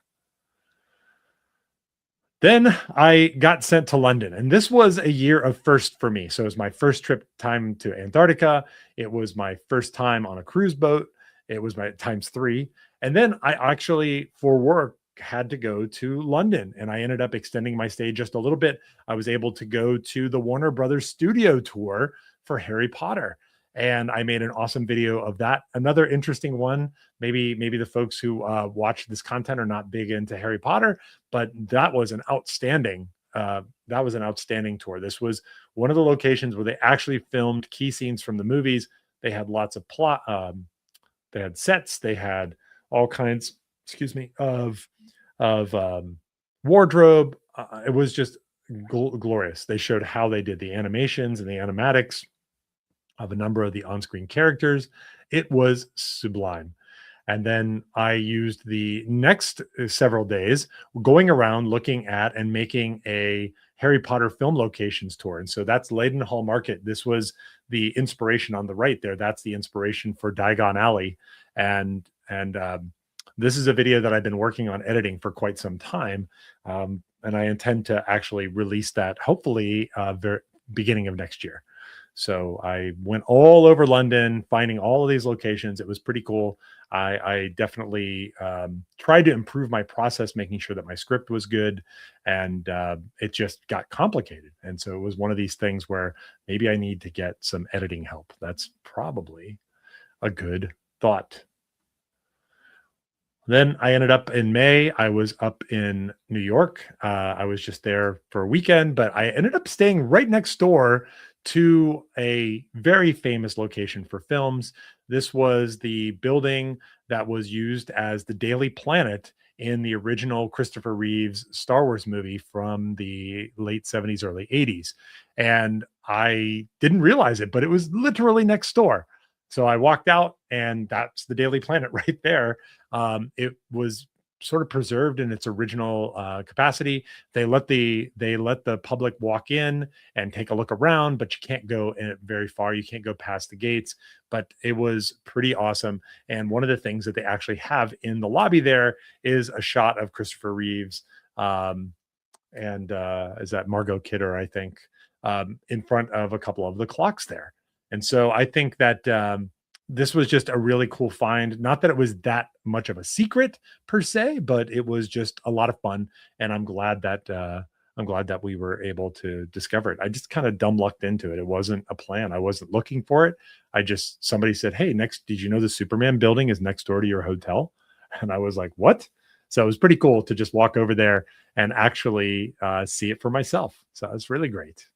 Then I got sent to London, and this was a year of first for me. So it was my first trip time to Antarctica. It was my first time on a cruise boat. It was my times 3. And then I actually, for work, had to go to London, and I ended up extending my stay just a little bit. I was able to go to the Warner Brothers studio tour for Harry Potter, and I made an awesome video of that. Another interesting one, maybe the folks who watch this content are not big into Harry Potter, but that was an outstanding tour. This was one of the locations where they actually filmed key scenes from the movies. They had lots of plot, they had sets, they had all kinds, of wardrobe. It was just glorious. They showed how they did the animations and the animatics of a number of the on-screen characters. It was sublime. And then I used the next several days going around looking at and making a Harry Potter film locations tour. And so that's Leadenhall Market. This was the inspiration on the right there. That's the inspiration for Diagon Alley. And this is a video that I've been working on editing for quite some time. And I intend to actually release that hopefully beginning of next year. So I went all over London, finding all of these locations. It was pretty cool. I definitely tried to improve my process, making sure that my script was good, and it just got complicated. And so it was one of these things where maybe I need to get some editing help. That's probably a good thought. Then I ended up in May. I was up in New York. I was just there for a weekend, but I ended up staying right next door to a very famous location for films. This was the building that was used as the Daily Planet in the original Christopher Reeves Star Wars movie from the late 70s, early 80s. And I didn't realize it, but it was literally next door. So I walked out, and that's the Daily Planet right there. It was sort of preserved in its original capacity. They let the public walk in and take a look around, but you can't go in it very far. You can't go past the gates. But it was pretty awesome. And one of the things that they actually have in the lobby there is a shot of Christopher Reeves, um, and is that Margot Kidder, I think, in front of a couple of the clocks there. And so I think that this was just a really cool find. Not that it was that much of a secret per se, but it was just a lot of fun. And I'm glad that we were able to discover it. I just kind of dumb lucked into it. It wasn't a plan. I wasn't looking for it. I just somebody said, "Hey, next, did you know the Superman building is next door to your hotel?" And I was like, "What?" So it was pretty cool to just walk over there and actually see it for myself. So it's really great.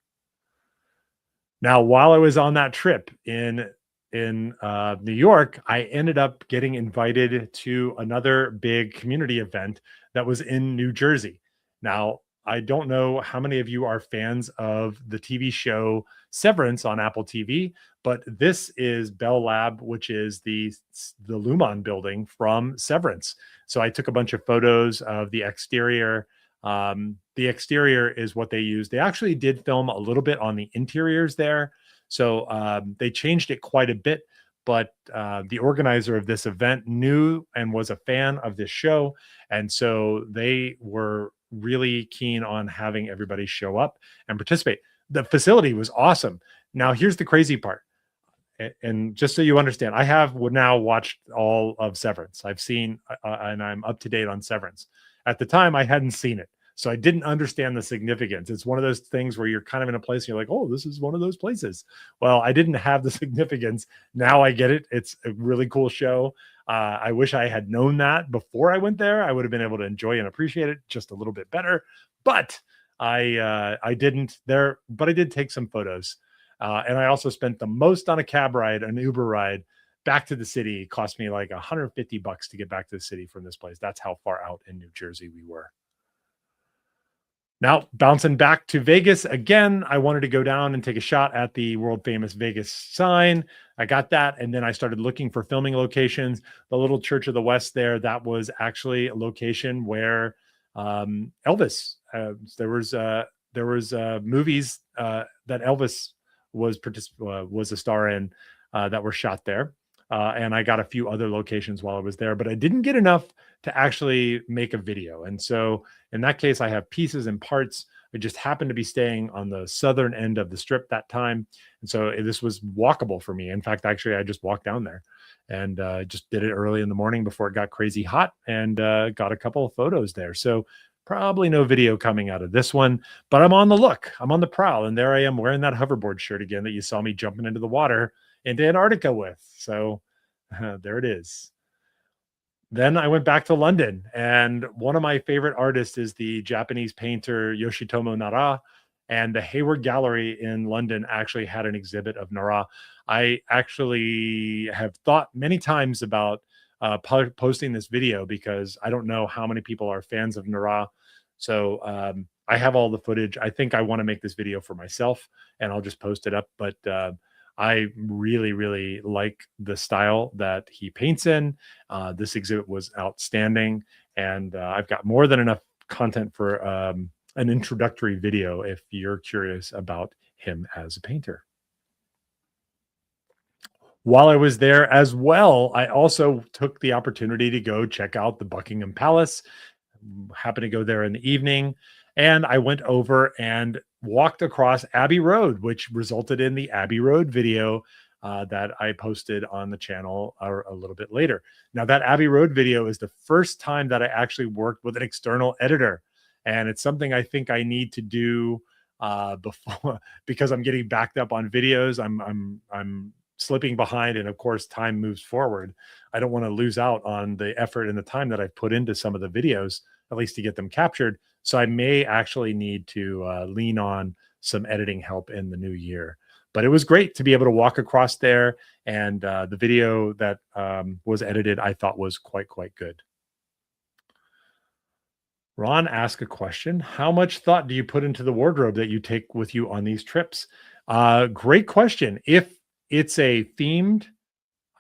Now, while I was on that trip in New York, I ended up getting invited to another big community event that was in New Jersey. Now, I don't know how many of you are fans of the TV show Severance on Apple TV, but this is Bell Lab, which is the Lumon building from Severance. So I took a bunch of photos of the exterior. The exterior is what they use. They actually did film a little bit on the interiors there. So they changed it quite a bit, but the organizer of this event knew and was a fan of this show. And so they were really keen on having everybody show up and participate. The facility was awesome. Now, here's the crazy part. And just so you understand, I have now watched all of Severance. I've seen, and I'm up to date on Severance. At the time, I hadn't seen it. So I didn't understand the significance. It's one of those things where you're kind of in a place and you're like, oh, this is one of those places. Well, I didn't have the significance. Now I get it. It's a really cool show. I wish I had known that before I went there. I would have been able to enjoy and appreciate it just a little bit better. But I didn't there, but I did take some photos. And I also spent the most on a cab ride, an Uber ride back to the city. It cost me like $150 to get back to the city from this place. That's how far out in New Jersey we were. Now, bouncing back to Vegas again, I wanted to go down and take a shot at the world famous Vegas sign. I got that. And then I started looking for filming locations. The little Church of the West there, that was actually a location where Elvis, there was movies that Elvis was a star in that were shot there. And I got a few other locations while I was there, but I didn't get enough to actually make a video. And so in that case, I have pieces and parts. I just happened to be staying on the southern end of the strip that time. And so this was walkable for me. In fact, actually, I just walked down there and just did it early in the morning before it got crazy hot, and got a couple of photos there. So probably no video coming out of this one, but I'm on the look. I'm on the prowl. And there I am wearing that hoverboard shirt again that you saw me jumping into the water into Antarctica with. So there it is. Then I went back to London, and one of my favorite artists is the Japanese painter Yoshitomo Nara. And the Hayward Gallery in London actually had an exhibit of Nara. I actually have thought many times about posting this video because I don't know how many people are fans of Nara. So I have all the footage. I think I want to make this video for myself, and I'll just post it up. But I really, really like the style that he paints in. This exhibit was outstanding, and I've got more than enough content for an introductory video if you're curious about him as a painter. While I was there as well, I also took the opportunity to go check out the Buckingham Palace. Happened to go there in the evening, and I went over and walked across Abbey Road, which resulted in the Abbey Road video. that I posted on the channel a little bit later. Now, that Abbey Road video is the first time that I actually worked with an external editor. And it's something I think I need to do before because I'm getting backed up on videos. I'm slipping behind, and of course, time moves forward. I don't want to lose out on the effort and the time that I've put into some of the videos, at least to get them captured. So I may actually need to lean on some editing help in the new year. But it was great to be able to walk across there, and the video that was edited, I thought was quite good. Ron asked a question. How much thought do you put into the wardrobe that you take with you on these trips? Great question. It's a themed,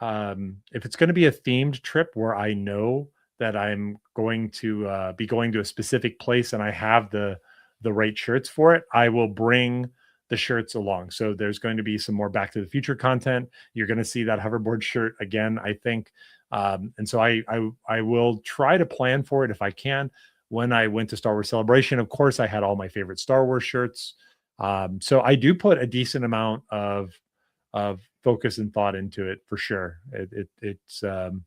if it's going to be a themed trip where I know that I'm going to be going to a specific place and I have the right shirts for it, I will bring the shirts along. So there's going to be some more Back to the Future content. You're going to see that hoverboard shirt again, I think. And so I will try to plan for it if I can. When I went to Star Wars Celebration, of course, I had all my favorite Star Wars shirts. So I do put a decent amount of focus and thought into it for sure. It's an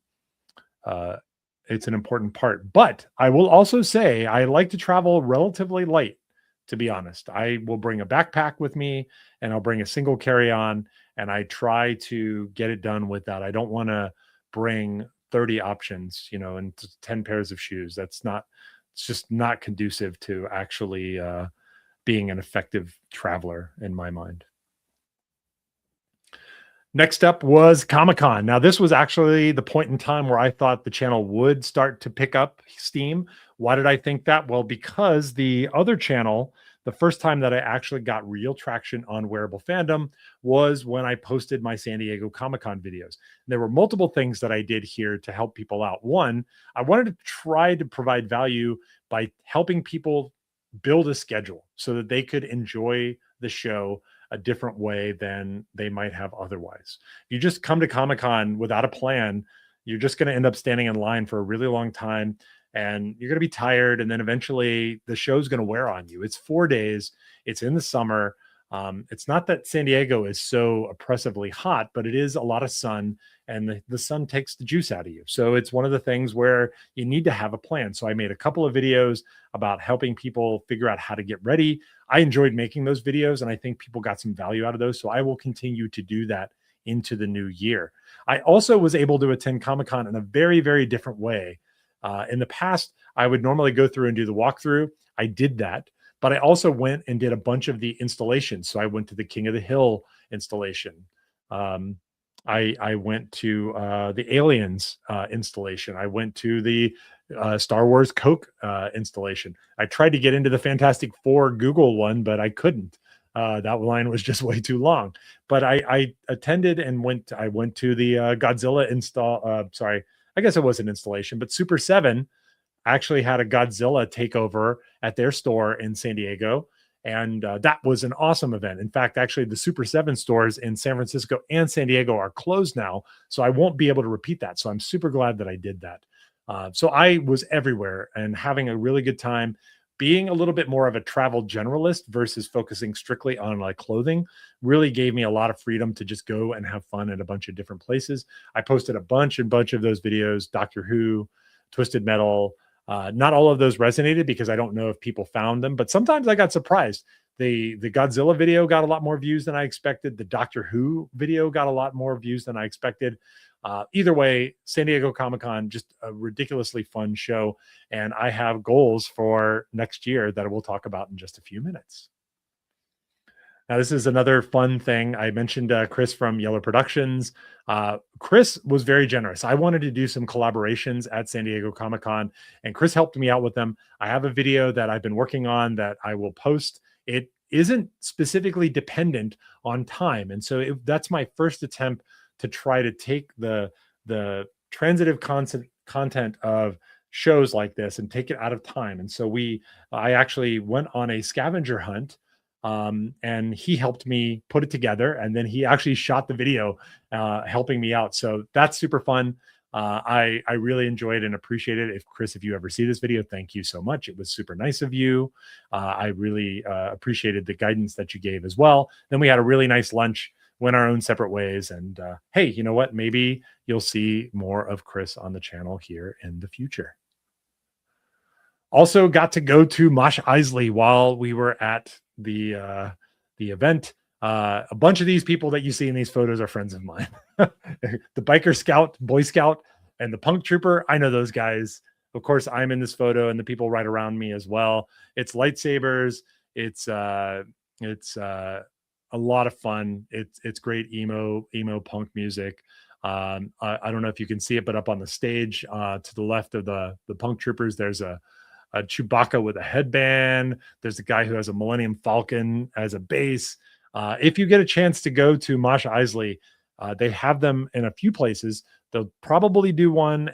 important part. But I will also say I like to travel relatively light, to be honest. I will bring a backpack with me, and I'll bring a single carry-on, and I try to get it done with that. I don't want to bring 30 options, and 10 pairs of shoes. It's just not conducive to actually being an effective traveler in my mind. Next up was Comic-Con. Now, this was actually the point in time where I thought the channel would start to pick up steam. Why did I think that? Well, because the other channel, the first time that I actually got real traction on Wearable Fandom was when I posted my San Diego Comic-Con videos. There were multiple things that I did here to help people out. One, I wanted to try to provide value by helping people build a schedule so that they could enjoy the show a different way than they might have otherwise. If you just come to Comic-Con without a plan, you're just going to end up standing in line for a really long time, and you're going to be tired. And then eventually the show's going to wear on you. It's 4 days. It's in the summer. It's not that San Diego is so oppressively hot, but it is a lot of sun, and the sun takes the juice out of you. So it's one of the things where you need to have a plan. So I made a couple of videos about helping people figure out how to get ready. I enjoyed making those videos, and I think people got some value out of those. So I will continue to do that into the new year. I also was able to attend Comic-Con in a very, very different way. In the past, I would normally go through and do the walkthrough. I did that. But I also went and did a bunch of the installations. So I went to the King of the Hill installation. I went to the Aliens installation. I went to the Star Wars Coke installation. I tried to get into the Fantastic Four Google one, but I couldn't. That line was just way too long. But I attended and I went to the Godzilla install. Sorry, I guess it was an installation, but Super 7 actually had a Godzilla takeover at their store in San Diego. And that was an awesome event. In fact, actually, the Super 7 stores in San Francisco and San Diego are closed now. So I won't be able to repeat that. So I'm super glad that I did that. So I was everywhere and having a really good time. Being a little bit more of a travel generalist versus focusing strictly on like clothing really gave me a lot of freedom to just go and have fun at a bunch of different places. I posted a bunch of those videos, Doctor Who, Twisted Metal. Not all of those resonated because I don't know if people found them, but sometimes I got surprised. The Godzilla video got a lot more views than I expected. The Doctor Who video got a lot more views than I expected. Either way, San Diego Comic-Con, just a ridiculously fun show. And I have goals for next year that we'll talk about in just a few minutes. Now, this is another fun thing. I mentioned Chris from Yellow Productions. Chris was very generous. I wanted to do some collaborations at San Diego Comic-Con, and Chris helped me out with them. I have a video that I've been working on that I will post. It isn't specifically dependent on time. And so that's my first attempt to try to take the transitive content of shows like this and take it out of time. And so I actually went on a scavenger hunt, and he helped me put it together, and then he actually shot the video, helping me out. So that's super fun. I really enjoyed and appreciated it. If you ever see this video, thank you so much. It was super nice of you. I really appreciated the guidance that you gave as well. Then we had a really nice lunch went our own separate ways. And hey, you know what? Maybe you'll see more of Chris on the channel here in the future. Also got to go to Mosh Isley while we were at the event. A bunch of these people that you see in these photos are friends of mine. The biker scout, boy scout, and the punk trooper. I know those guys. Of course, I'm in this photo, and the people right around me as well. It's lightsabers. It's a lot of fun. It's great emo punk music. I don't know if you can see it, but up on the stage to the left of the punk troopers, there's a Chewbacca with a headband. There's a guy who has a Millennium Falcon as a base. If you get a chance to go to Mosh Isley, they have them in a few places. They'll probably do one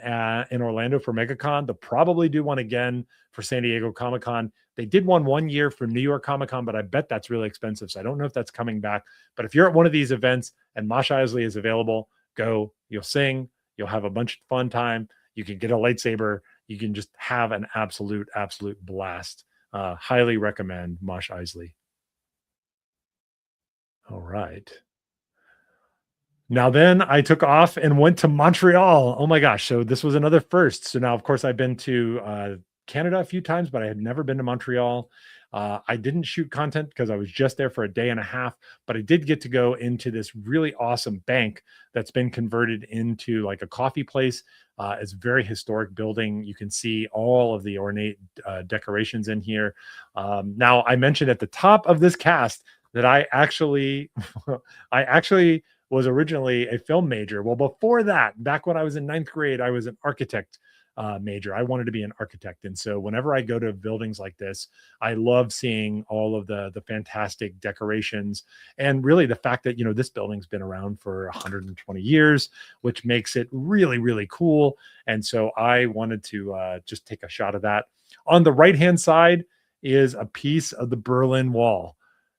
in Orlando for MegaCon. They'll probably do one again for San Diego Comic-Con. They did one year for New York Comic-Con, but I bet that's really expensive. So I don't know if that's coming back. But if you're at one of these events and Mosh Isley is available, go. You'll sing. You'll have a bunch of fun time. You can get a lightsaber. You can just have an absolute blast. Highly recommend Mosh Isley. All right. Now then I took off and went to Montreal. Oh my gosh. So this was another first. So now, of course, I've been to Canada a few times, but I had never been to Montreal. I didn't shoot content because I was just there for a day and a half, but I did get to go into this really awesome bank that's been converted into like a coffee place. It's a very historic building. You can see all of the ornate decorations in here. Now, I mentioned at the top of this cast that I actually was originally a film major. Well, before that, back when I was in ninth grade, I was an architect major. I wanted to be an architect. And so whenever I go to buildings like this, I love seeing all of the fantastic decorations. And really the fact that, this building's been around for 120 years, which makes it really, really cool. And so I wanted to just take a shot of that. On the right-hand side is a piece of the Berlin Wall.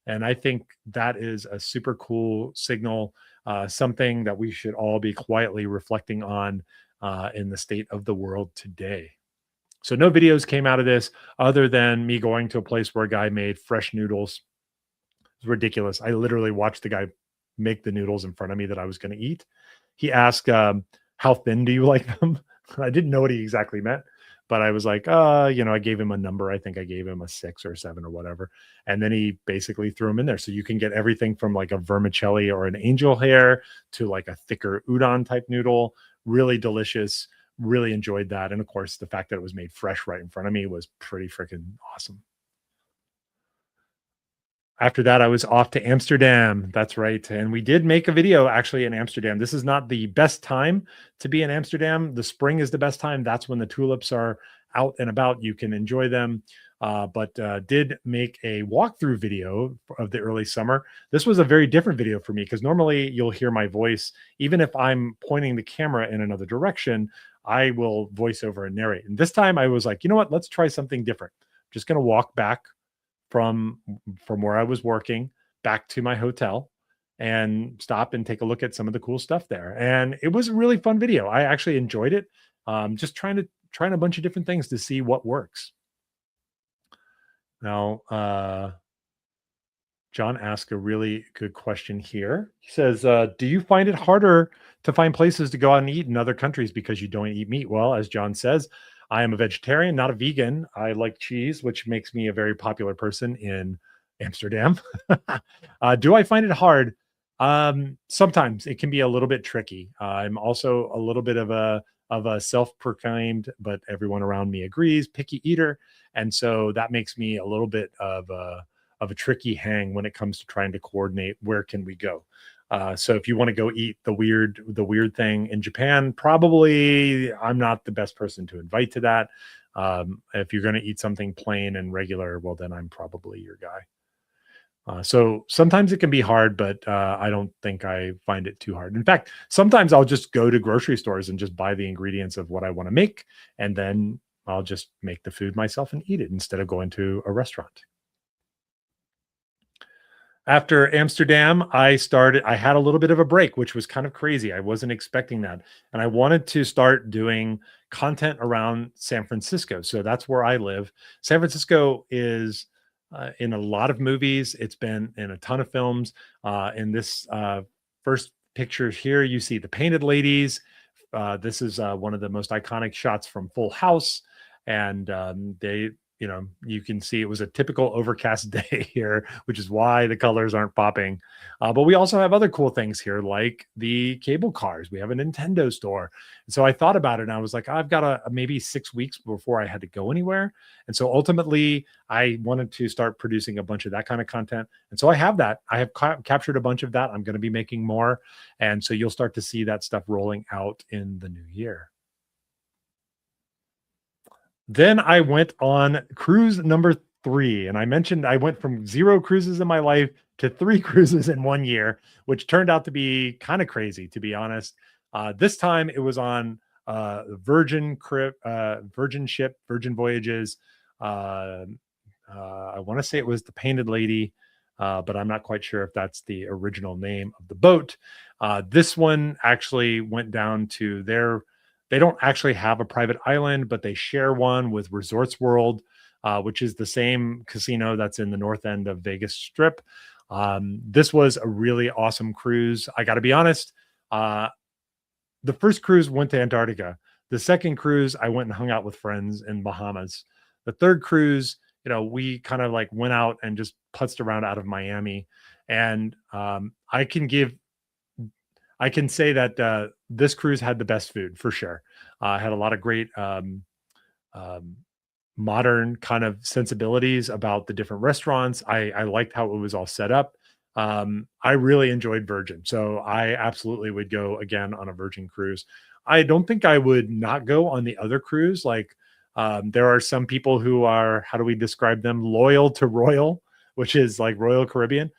And I think that is a super cool signal, something that we should all be quietly reflecting on in the state of the world today. So no videos came out of this other than me going to a place where a guy made fresh noodles. It's ridiculous. I literally watched the guy make the noodles in front of me that I was going to eat. He asked, how thin do you like them? I didn't know what he exactly meant, but I was like, I gave him a number. I think I gave him a 6 or 7 or whatever. And then he basically threw them in there. So you can get everything from like a vermicelli or an angel hair to like a thicker udon type noodle. Really delicious. Really enjoyed that. And of course, the fact that it was made fresh right in front of me was pretty freaking awesome. After that, I was off to Amsterdam. That's right. And we did make a video actually in Amsterdam. This is not the best time to be in Amsterdam. The spring is the best time. That's when the tulips are out and about. You can enjoy them. But did make a walkthrough video of the early summer. This was a very different video for me because normally you'll hear my voice. Even if I'm pointing the camera in another direction, I will voice over and narrate. And this time I was like, you know what? Let's try something different. Just going to walk back from where I was working back to my hotel and stop and take a look at some of the cool stuff there. And it was a really fun video. I actually enjoyed it. Just trying a bunch of different things to see what works. Now, John asked a really good question here. He says, do you find it harder to find places to go out and eat in other countries because you don't eat meat? Well, as John says, I am a vegetarian, not a vegan. I like cheese, which makes me a very popular person in Amsterdam. Do I find it hard? Sometimes it can be a little bit tricky. I'm also a little bit of a self-proclaimed, but everyone around me agrees, picky eater. And so that makes me a little bit of a tricky hang when it comes to trying to coordinate where can we go. So if you want to go eat the weird thing in Japan, probably I'm not the best person to invite to that. If you're going to eat something plain and regular, well, then I'm probably your guy. So sometimes it can be hard, but I don't think I find it too hard. In fact, sometimes I'll just go to grocery stores and just buy the ingredients of what I want to make, and then I'll just make the food myself and eat it instead of going to a restaurant. After Amsterdam, I had a little bit of a break, which was kind of crazy. I wasn't expecting that. And I wanted to start doing content around San Francisco. So that's where I live. San Francisco is in a lot of movies. It's been in a ton of films. In this First picture here, you see the painted ladies. This is one of the most iconic shots from Full House, and you can see it was a typical overcast day here, which is why the colors aren't popping. But we also have other cool things here, like the cable cars. We have a Nintendo store. And so I thought about it, and I was like, I've got maybe 6 weeks before I had to go anywhere. And so ultimately, I wanted to start producing a bunch of that kind of content. And so I have that. I have captured a bunch of that. I'm going to be making more. And so you'll start to see that stuff rolling out in the new year. Then I went on cruise number 3, and I mentioned I went from 0 cruises in my life to 3 cruises in 1 year, which turned out to be kind of crazy, to be honest. This time it was on Virgin ship, Virgin Voyages. Uh, I want to say it was the Painted Lady, but I'm not quite sure if that's the original name of the boat. This one actually went down to they don't actually have a private island, but they share one with Resorts World, which is the same casino that's in the north end of Vegas Strip. This was a really awesome cruise. I got to be honest. The first cruise went to Antarctica. The second cruise, I went and hung out with friends in Bahamas. The third cruise, we kind of like went out and just putzed around out of Miami. And I can say that this cruise had the best food for sure. Had a lot of great modern kind of sensibilities about the different restaurants. I liked how it was all set up. I really enjoyed Virgin, so I absolutely would go again on a Virgin cruise. I don't think I would not go on the other cruise. Like there are some people who are, how do we describe them? Loyal to Royal, which is like Royal Caribbean.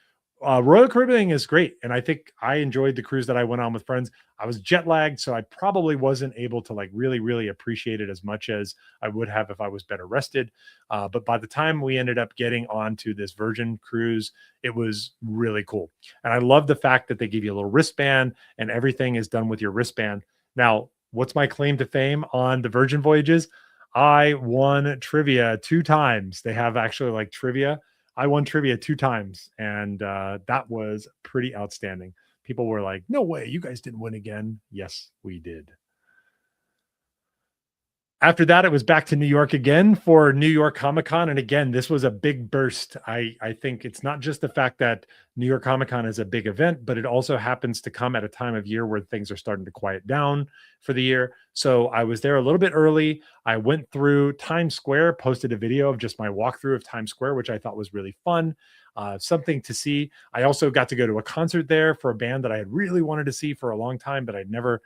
Royal Caribbean is great, and I think I enjoyed the cruise that I went on with friends. I was jet lagged, so I probably wasn't able to like really appreciate it as much as I would have if I was better rested. But by the time we ended up getting onto this Virgin cruise, it was really cool, and I love the fact that they give you a little wristband, and everything is done with your wristband. Now, what's my claim to fame on the Virgin voyages? I won trivia 2 times. They have actually like trivia. I won trivia 2 times, and that was pretty outstanding. People were like, "No way, you guys didn't win again." Yes, we did. After that, it was back to New York again for New York Comic Con. And again, this was a big burst. I think it's not just the fact that New York Comic Con is a big event, but it also happens to come at a time of year where things are starting to quiet down for the year. So I was there a little bit early. I went through Times Square, posted a video of just my walkthrough of Times Square, which I thought was really fun. Something to see. I also got to go to a concert there for a band that I had really wanted to see for a long time, but I never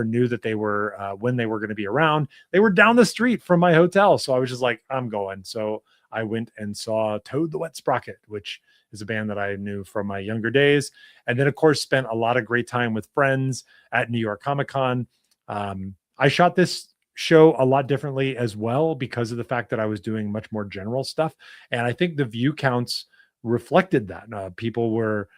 knew that they were when they were going to be around. They were down the street from my hotel, so I was just like, I'm going. So I went and saw Toad the Wet Sprocket, which is a band that I knew from my younger days, and then of course spent a lot of great time with friends at New York Comic Con. I shot this show a lot differently as well because of the fact that I was doing much more general stuff, and I think the view counts reflected that. People were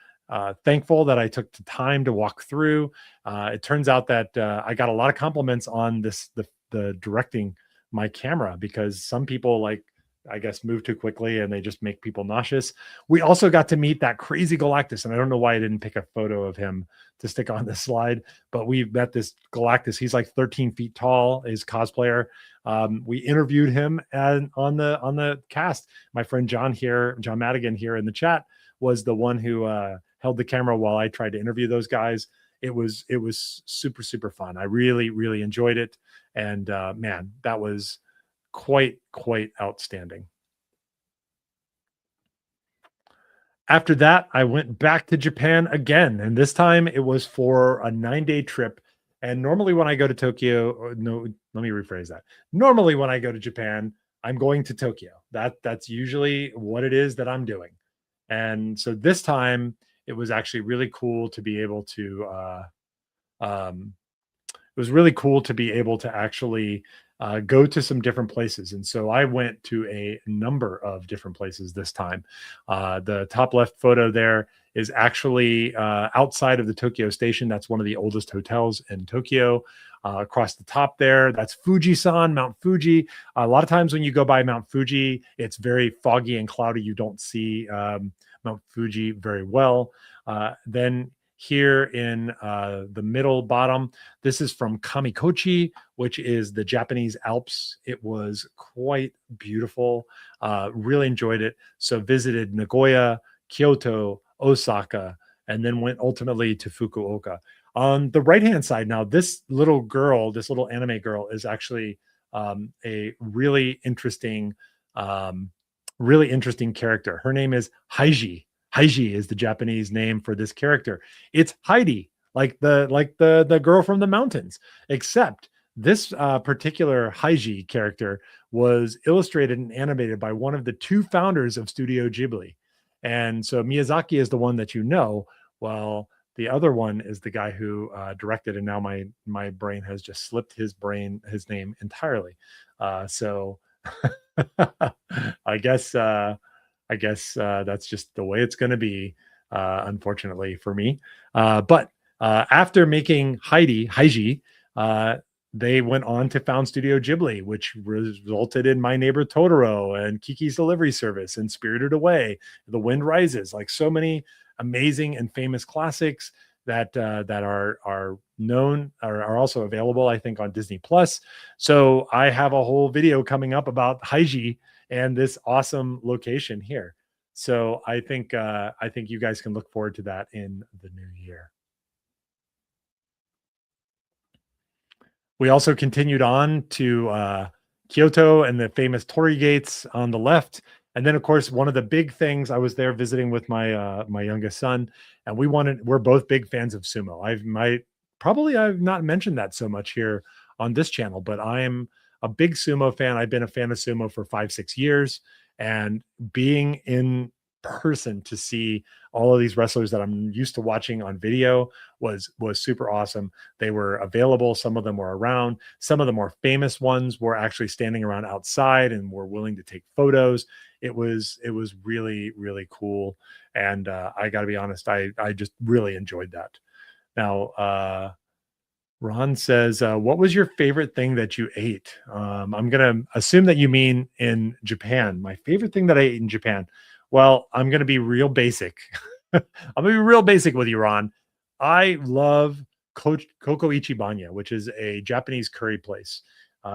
thankful that I took the time to walk through. It turns out that I got a lot of compliments on the directing my camera, because some people, like, I guess, move too quickly and they just make people nauseous. We also got to meet that crazy Galactus, and I don't know why I didn't pick a photo of him to stick on this slide, but we met this Galactus. He's like 13 feet tall, his cosplayer. We interviewed him and on the cast. My friend John Madigan here in the chat was the one who held the camera while I tried to interview those guys. It was super fun. I really enjoyed it, and man, that was quite outstanding. After that, I went back to Japan again, and this time it was for a 9-day trip. And normally when I go to Tokyo, no, let me rephrase that. Normally when I go to Japan, I'm going to Tokyo. That's usually what it is that I'm doing. And so this time it was actually really cool to be able to it was really cool to be able to actually go to some different places. And so I went to a number of different places this time. The top left photo there is actually outside of the Tokyo station. That's one of the oldest hotels in Tokyo. Across the top there, that's Fuji-san, Mount Fuji. A lot of times when you go by Mount Fuji, it's very foggy and cloudy. You don't see Mount Fuji very well. Then here in the middle bottom. This is from Kamikochi, which is the Japanese Alps. It was quite beautiful. Really enjoyed it. So visited Nagoya, Kyoto, Osaka, and then went ultimately to Fukuoka. On the right hand side now, this little girl, this little anime girl, is actually a um, really interesting character. Her name is Haiji. Haiji is the Japanese name for this character. It's Heidi, like the girl from the mountains, except this particular Haiji character was illustrated and animated by one of the two founders of Studio Ghibli. And so Miyazaki is the one that you know, while the other one is the guy who directed, and now my brain has just slipped his name entirely. So I guess that's just the way it's going to be, unfortunately for me. But after making Haiji, uh, they went on to found Studio Ghibli, which resulted in My Neighbor Totoro and Kiki's Delivery Service and Spirited Away, The Wind Rises, like so many amazing and famous classics that are known are also available, I think, on Disney Plus. So I have a whole video coming up about Haiji and this awesome location here. So I think you guys can look forward to that in the new year. We also continued on to Kyoto and the famous Torii gates on the left. And then, of course, one of the big things, I was there visiting with my youngest son, and we're both big fans of sumo. I've not mentioned that so much here on this channel, but I am a big sumo fan. I've been a fan of sumo for 5-6 years, and being in person to see all of these wrestlers that I'm used to watching on video was super awesome. They were available. Some of them were around. Some of the more famous ones were actually standing around outside and were willing to take photos. It was really, really cool. And I got to be honest, I just really enjoyed that. Now, Ron says, what was your favorite thing that you ate? I'm going to assume that you mean in Japan. My favorite thing that I ate in Japan. Well, I'm going to be real basic. I'm going to be real basic with you, Ron. I love Koko Ichibanya, which is a Japanese curry place.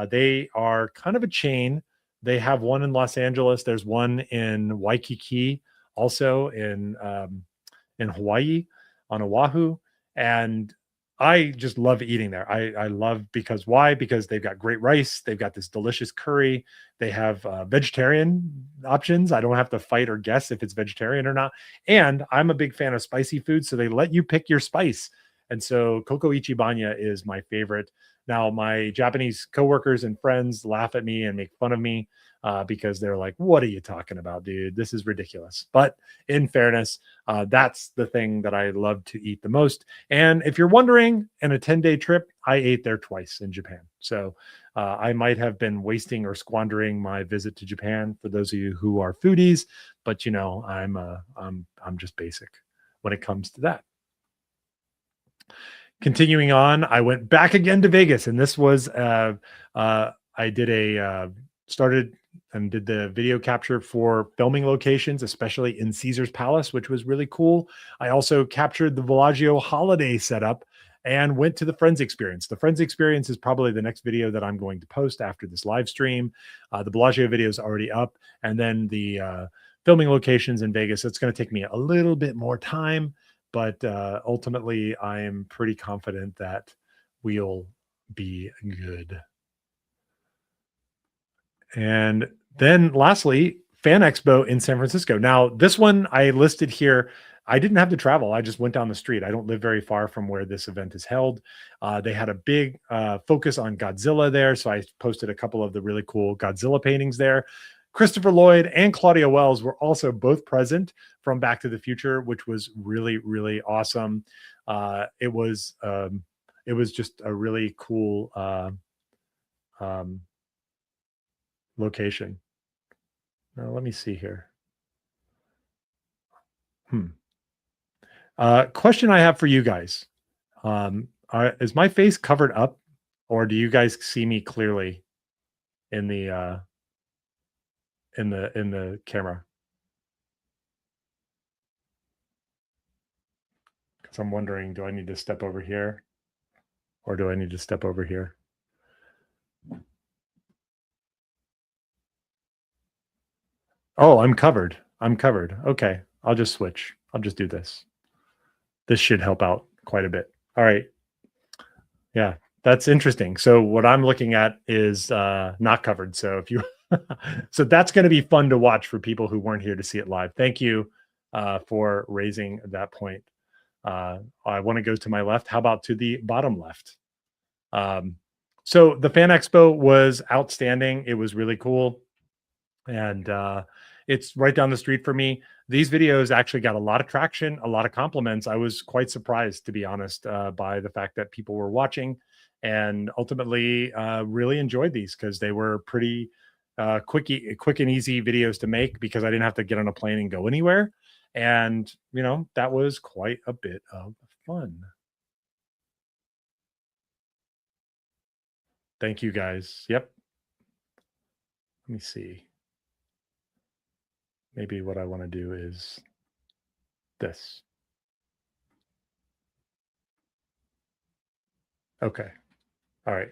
They are kind of a chain. They have one in Los Angeles. There's one in Waikiki, also in Hawaii, on Oahu, and I just love eating there. I love because why? Because they've got great rice. They've got this delicious curry. They have vegetarian options. I don't have to fight or guess if it's vegetarian or not. And I'm a big fan of spicy food, so they let you pick your spice. And so Koko Ichibanya is my favorite. Now, my Japanese coworkers and friends laugh at me and make fun of me because they're like, "What are you talking about, dude? This is ridiculous." But in fairness, that's the thing that I love to eat the most. And if you're wondering, in a 10-day trip, I ate there twice in Japan. So I might have been wasting or squandering my visit to Japan for those of you who are foodies, but I'm just basic when it comes to that. Continuing on, I went back again to Vegas, and this was I did a started and did the video capture for filming locations, especially in Caesar's Palace, which was really cool. I also captured the Bellagio holiday setup and went to the Friends Experience. The Friends Experience is probably the next video that I'm going to post after this live stream. The Bellagio video is already up, and then the filming locations in Vegas. It's going to take me a little bit more time, but ultimately, I am pretty confident that we'll be good. And then lastly, Fan Expo in San Francisco. Now, this one I listed here. I didn't have to travel. I just went down the street. I don't live very far from where this event is held. They had a big focus on Godzilla there. So I posted a couple of the really cool Godzilla paintings there. Christopher Lloyd and Claudia Wells were also both present from Back to the Future, which was really, really awesome. It was just a really cool um, location. Now, let me see here. Question I have for you guys: is my face covered up, or do you guys see me clearly in the camera? So I'm wondering, do I need to step over here or do I need to step over here? Oh, I'm covered. I'm covered. Okay. I'll just switch. I'll just do this. This should help out quite a bit. All right. Yeah, that's interesting. So what I'm looking at is not covered. So if you so that's going to be fun to watch for people who weren't here to see it live. Thank you for raising that point. I want to go to my left. How about to the bottom left? Um, so the Fan Expo was outstanding. It was really cool. And it's right down the street for me. These videos actually got a lot of traction, a lot of compliments. I was quite surprised, to be honest, by the fact that people were watching, and ultimately really enjoyed these because they were pretty quick and easy videos to make because I didn't have to get on a plane and go anywhere. And that was quite a bit of fun. Thank you guys. Yep. Let me see. Maybe what I want to do is this. Okay. All right.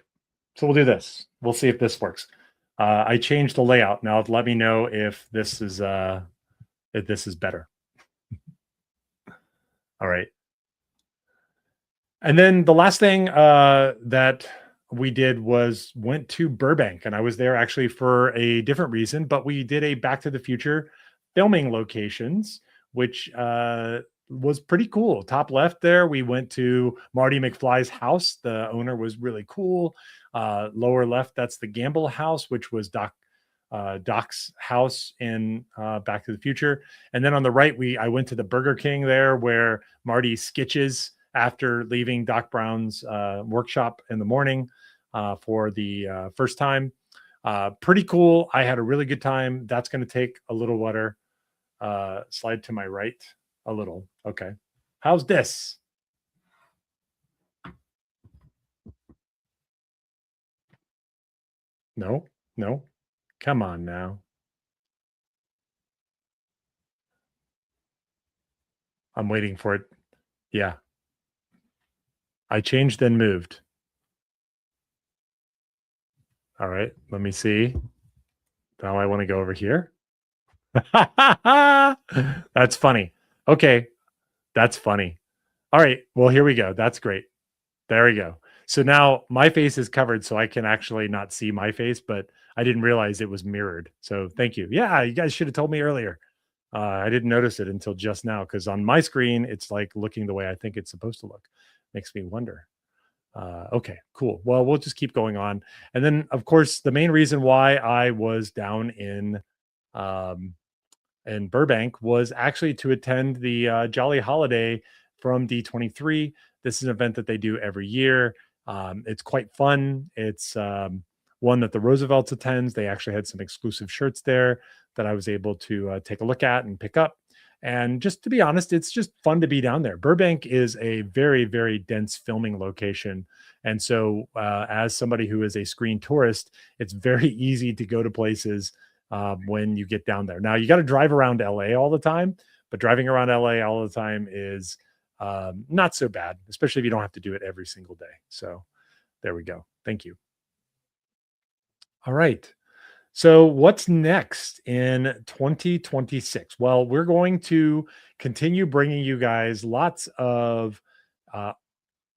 So we'll do this. We'll see if this works. I changed the layout. Now let me know if this is better. All right. And then the last thing that we did was went to Burbank, and I was there actually for a different reason, but we did a Back to the Future filming locations, which was pretty cool. Top left there, we went to Marty McFly's house. The owner was really cool. Lower left, that's the Gamble house, which was Doc's house in Back to the Future. And then on the right, I went to the Burger King there where Marty sketches after leaving Doc Brown's workshop in the morning for the first time. Pretty cool. I had a really good time. That's going to take a little water. Slide to my right a little. Okay. How's this? No, no. Come on now. I'm waiting for it. Yeah. I changed then moved. All right. Let me see. Now I want to go over here. That's funny. Okay. That's funny. All right. Well, here we go. That's great. There we go. So now my face is covered, so I can actually not see my face, but I didn't realize it was mirrored. So thank you. Yeah, you guys should have told me earlier. I didn't notice it until just now because on my screen, it's like looking the way I think it's supposed to look. Makes me wonder. Okay, cool. Well, we'll just keep going on. And then, of course, the main reason why I was down um, in Burbank was actually to attend the Jolly Holiday from D23. This is an event that they do every year. It's quite fun. It's one that the Roosevelts attends. They actually had some exclusive shirts there that I was able to take a look at and pick up. And just to be honest, it's just fun to be down there. Burbank is a very, very dense filming location. And so, as somebody who is a screen tourist, it's very easy to go to places when you get down there. Now, you got to drive around LA all the time, but driving around LA all the time is not so bad, especially if you don't have to do it every single day. So, there we go. Thank you. All right. So, what's next in 2026? Well, we're going to continue bringing you guys uh,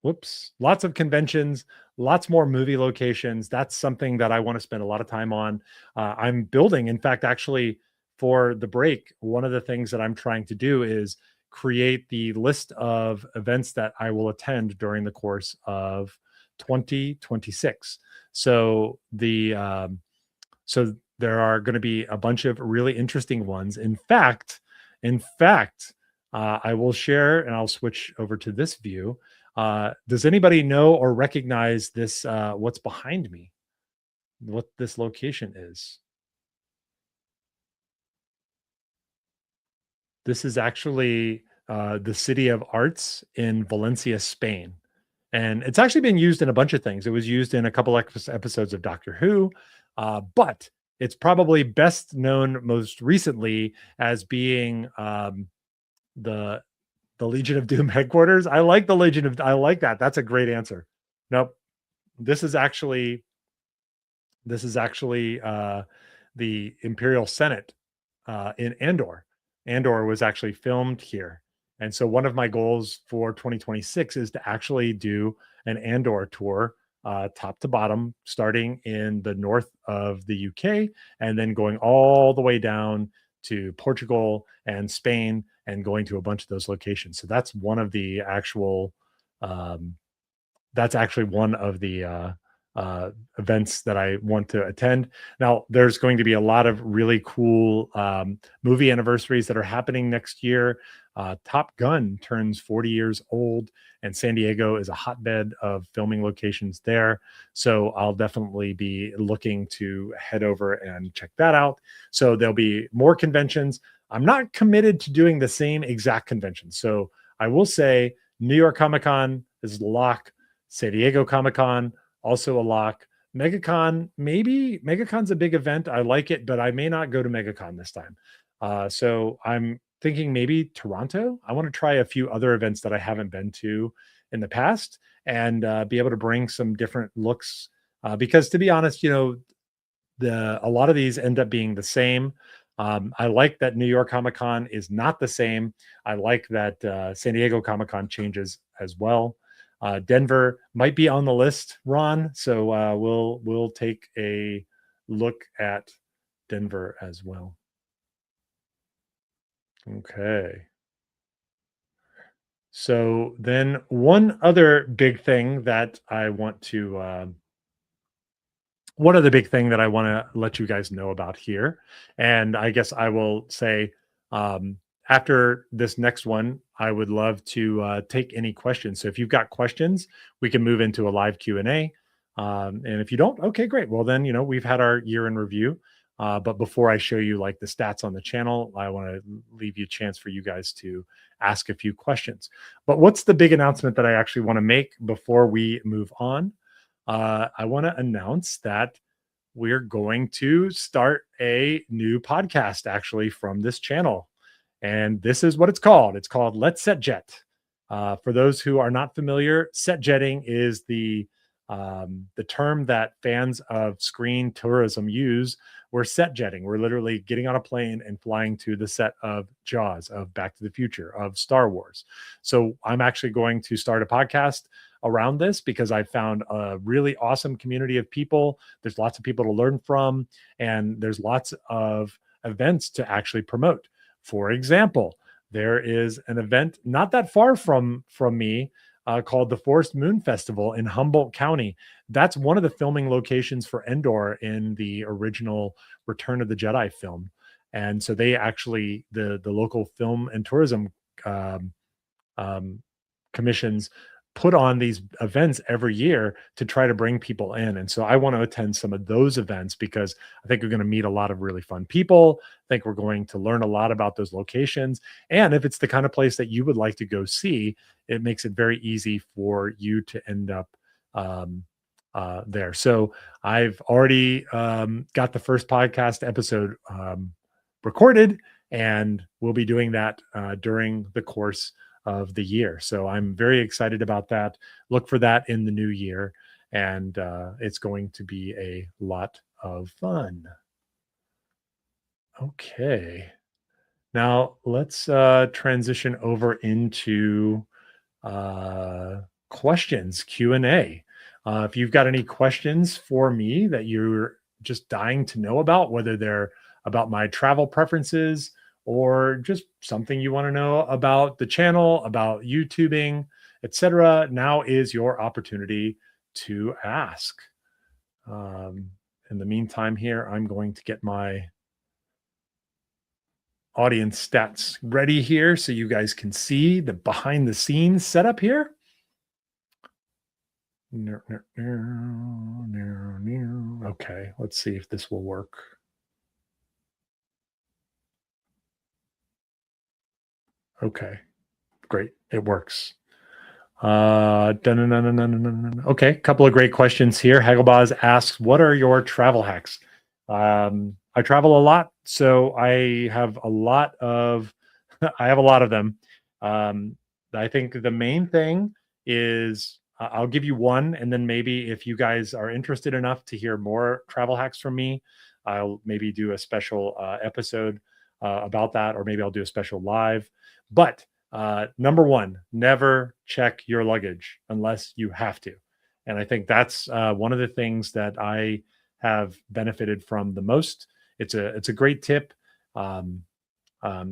lots of conventions, lots more movie locations. That's something that I want to spend a lot of time on. I'm building, in fact, actually, for the break, one of the things that I'm trying to do is create the list of events that I will attend during the course of 2026. So so there are going to be a bunch of really interesting ones. In fact, I will share, and I'll switch over to this view. Does anybody know or recognize this? What's behind me? What this location is? This is actually the City of Arts in Valencia, Spain. And it's actually been used in a bunch of things. It was used in a couple episodes of Doctor Who, but it's probably best known most recently as being the The Legion of Doom headquarters. I like the Legion of. I like that. That's a great answer. Nope. This is actually the Imperial Senate in Andor. Andor was actually filmed here. And so one of my goals for 2026 is to actually do an Andor tour, top to bottom, starting in the north of the UK and then going all the way down to Portugal and Spain and going to a bunch of those locations. So that's one of the actual um, that's actually one of the events that I want to attend. Now, there's going to be a lot of really cool movie anniversaries that are happening next year. Top Gun turns 40 years old, and San Diego is a hotbed of filming locations there. So I'll definitely be looking to head over and check that out. So there'll be more conventions. I'm not committed to doing the same exact convention. So I will say New York Comic Con is the lock. San Diego Comic Con, also a lock. MegaCon, maybe. MegaCon's a big event. I like it, but I may not go to MegaCon this time. So I'm thinking maybe Toronto. I want to try a few other events that I haven't been to in the past and be able to bring some different looks. Because to be honest, a lot of these end up being the same. I like that New York Comic Con is not the same. I like that San Diego Comic Con changes as well. Denver might be on the list, Ron. So we'll take a look at Denver as well. Okay. So then one other big thing that I want to one other big thing that I want to let you guys know about here, and I guess I will say after this next one, I would love to take any questions. So if you've got questions, we can move into a live Q&A. And if you don't, okay, great. Well, then, we've had our year in review. But before I show you like the stats on the channel, I want to leave you a chance for you guys to ask a few questions. But what's the big announcement that I actually want to make before we move on? I want to announce that we're going to start a new podcast actually from this channel. And this is what it's called. It's called Let's Set Jet. For those who are not familiar, set jetting is the term that fans of screen tourism use. We're set jetting. We're literally getting on a plane and flying to the set of Jaws, of Back to the Future, of Star Wars. So I'm actually going to start a podcast around this because I found a really awesome community of people. There's lots of people to learn from, and there's lots of events to actually promote. For example, there is an event not that far from me called the Forest Moon Festival in Humboldt County. That's one of the filming locations for Endor in the original Return of the Jedi film. And so they actually, the local film and tourism commissions put on these events every year to try to bring people in. And so I want to attend some of those events because I think we're going to meet a lot of really fun people. I think we're going to learn a lot about those locations. And if it's the kind of place that you would like to go see, it makes it very easy for you to end up there. So I've already got the first podcast episode recorded, and we'll be doing that during the course of the year. So I'm very excited about that. Look for that in the new year. And it's going to be a lot of fun. Okay. Now let's transition over into questions, Q&A. If you've got any questions for me that you're just dying to know about, whether they're about my travel preferences or just something you want to know about the channel, about YouTubing, etc., now is your opportunity to ask. In the meantime here, I'm going to get my audience stats ready here so you guys can see the behind the scenes setup here. Okay, let's see if this will work. Okay, great. It works. Okay, a couple of great questions here. Hagelbaz asks, what are your travel hacks? I travel a lot, so I have a lot of I have a lot of them. I think the main thing is I'll give you one, and then maybe if you guys are interested enough to hear more travel hacks from me, I'll maybe do a special episode about that, or maybe I'll do a special live. But number one, never check your luggage unless you have to. And I think that's one of the things that I have benefited from the most. It's a great tip. Um,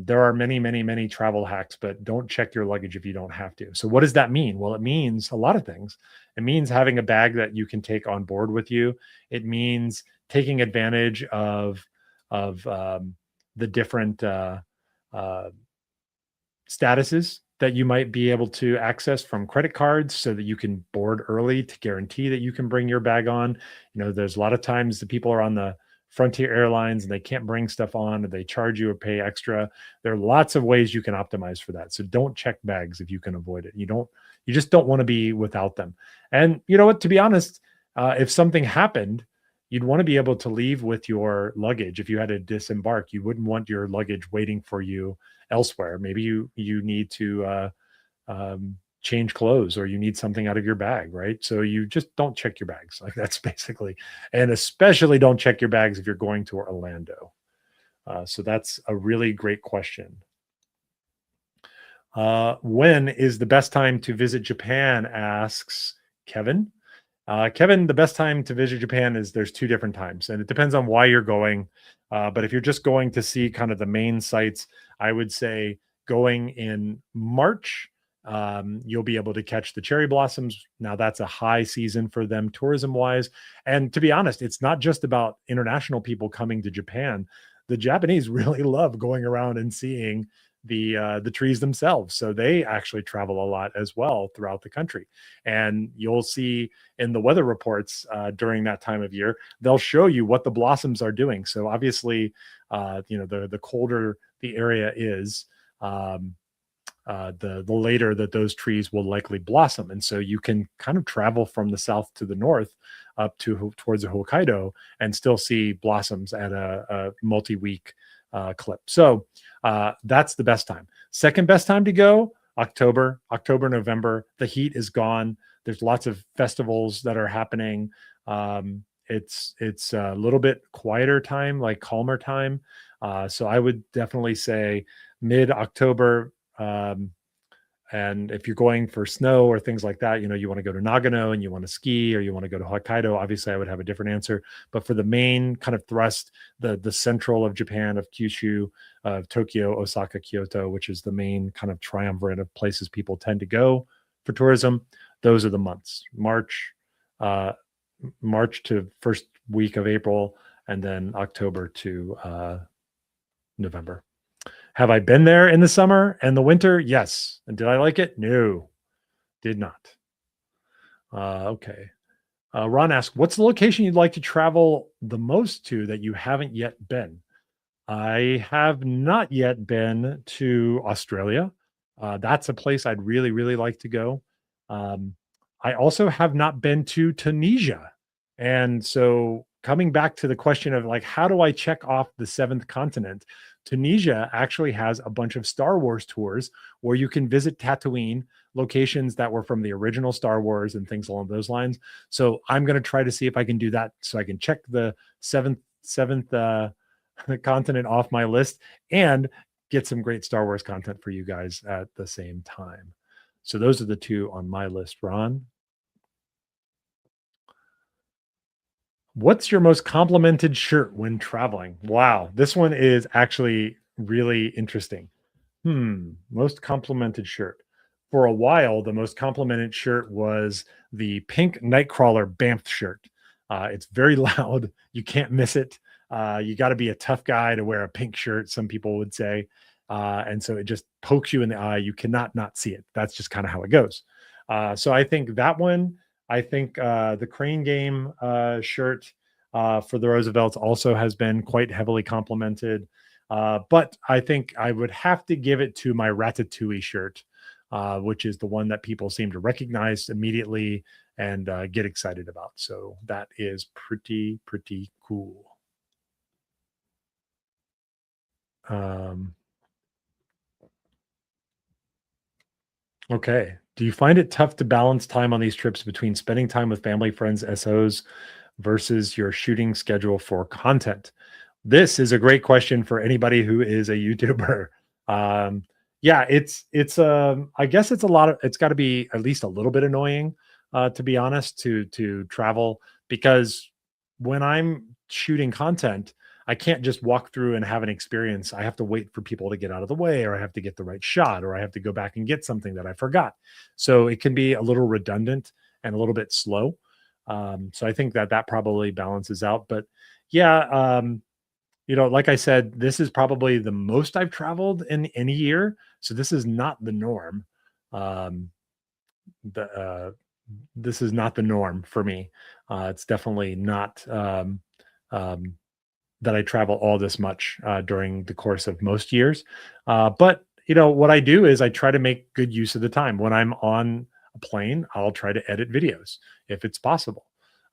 there are many, many, many travel hacks, but don't check your luggage if you don't have to. So, what does that mean? Well, it means a lot of things. It means having a bag that you can take on board with you. It means taking advantage of the different uh, statuses that you might be able to access from credit cards so that you can board early to guarantee that you can bring your bag on. You know, there's a lot of times the people are on the Frontier Airlines and they can't bring stuff on, or they charge you or pay extra. There are lots of ways you can optimize for that. So don't check bags if you can avoid it. You just don't want to be without them. And you know what, to be honest, if something happened, you'd want to be able to leave with your luggage. If you had to disembark, you wouldn't want your luggage waiting for you elsewhere. Maybe you need to change clothes, or you need something out of your bag, right? So you just don't check your bags. Like that's basically, and especially don't check your bags if you're going to Orlando. So that's a really great question. When is the best time to visit Japan? Asks Kevin. Kevin, the best time to visit Japan is there's two different times, and it depends on why you're going. But if you're just going to see kind of the main sites, I would say going in March, you'll be able to catch the cherry blossoms. Now, that's a high season for them tourism wise. And to be honest, it's not just about international people coming to Japan. The Japanese really love going around and seeing the trees themselves. So they actually travel a lot as well throughout the country. And you'll see in the weather reports during that time of year, they'll show you what the blossoms are doing. So obviously, the colder the area is, the later that those trees will likely blossom. And so you can kind of travel from the south to the north up to towards the Hokkaido and still see blossoms at a multi-week clip. So that's the best time. Second best time to go, October, November. The heat is gone. There's lots of festivals that are happening. It's a little bit quieter time, like calmer time. So I would definitely say mid-October. And if you're going for snow or things like that, you want to go to Nagano and you want to ski, or you want to go to Hokkaido, obviously I would have a different answer. But for the main kind of thrust, the central of Japan, of Kyushu, of Tokyo, Osaka, Kyoto, which is the main kind of triumvirate of places people tend to go for tourism, those are the months. March to first week of April, and then October to November. Have I been there in the summer and the winter? Yes. And did I like it? No, did not. Okay. Ron asked, what's the location you'd like to travel the most to that you haven't yet been? I have not yet been to Australia. That's a place I'd really, really like to go. Um, I also have not been to Tunisia. And so coming back to the question of like, how do I check off the seventh continent? Tunisia actually has a bunch of Star Wars tours where you can visit Tatooine, locations that were from the original Star Wars and things along those lines. So I'm going to try to see if I can do that so I can check the seventh continent off my list and get some great Star Wars content for you guys at the same time. So those are the two on my list. Ron, what's your most complimented shirt when traveling? Wow, this one is actually really interesting. Most complimented shirt. For a while, the most complimented shirt was the pink Nightcrawler Banff shirt. It's very loud. You can't miss it. You got to be a tough guy to wear a pink shirt, some people would say. And so it just pokes you in the eye. You cannot not see it. That's just kind of how it goes. So I think that one, I think the Crane Game shirt for the Roosevelts also has been quite heavily complimented. But I think I would have to give it to my Ratatouille shirt, which is the one that people seem to recognize immediately and get excited about. So that is pretty cool. Um, Okay. Do you find it tough to balance time on these trips between spending time with family, friends, SOs versus your shooting schedule for content? This is a great question for anybody who is a YouTuber. Um, yeah, I guess it's a lot of it's got to be at least a little bit annoying, to be honest, to travel because when I'm shooting content, I can't just walk through and have an experience. I have to wait for people to get out of the way, or I have to get the right shot, or I have to go back and get something that I forgot. So it can be a little redundant and a little bit slow. So I think that that probably balances out. But yeah, like I said, this is probably the most I've traveled in a year. So this is not the norm. Um, the This is not the norm for me. It's definitely not um, that I travel all this much during the course of most years. But what I do is I try to make good use of the time. When I'm on a plane, I'll try to edit videos if it's possible,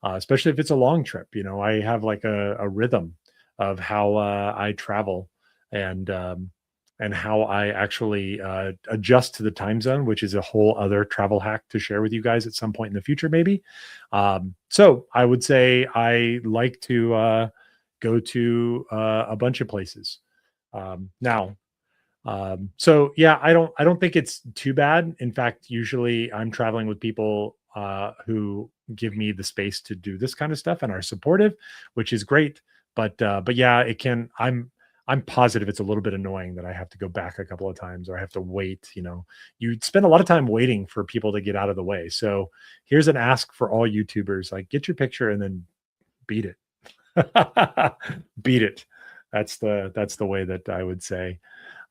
especially if it's a long trip. I have like a rhythm of how I travel and and how I actually adjust to the time zone, which is a whole other travel hack to share with you guys at some point in the future, maybe. So I would say I like to go to a bunch of places. Now, so yeah, I don't think it's too bad. In fact, usually I'm traveling with people who give me the space to do this kind of stuff and are supportive, which is great. But yeah, it can. I'm positive it's a little bit annoying that I have to go back a couple of times or I have to wait. You spend a lot of time waiting for people to get out of the way. So here's an ask for all YouTubers: like, get your picture and then beat it. Beat it. That's the way that I would say.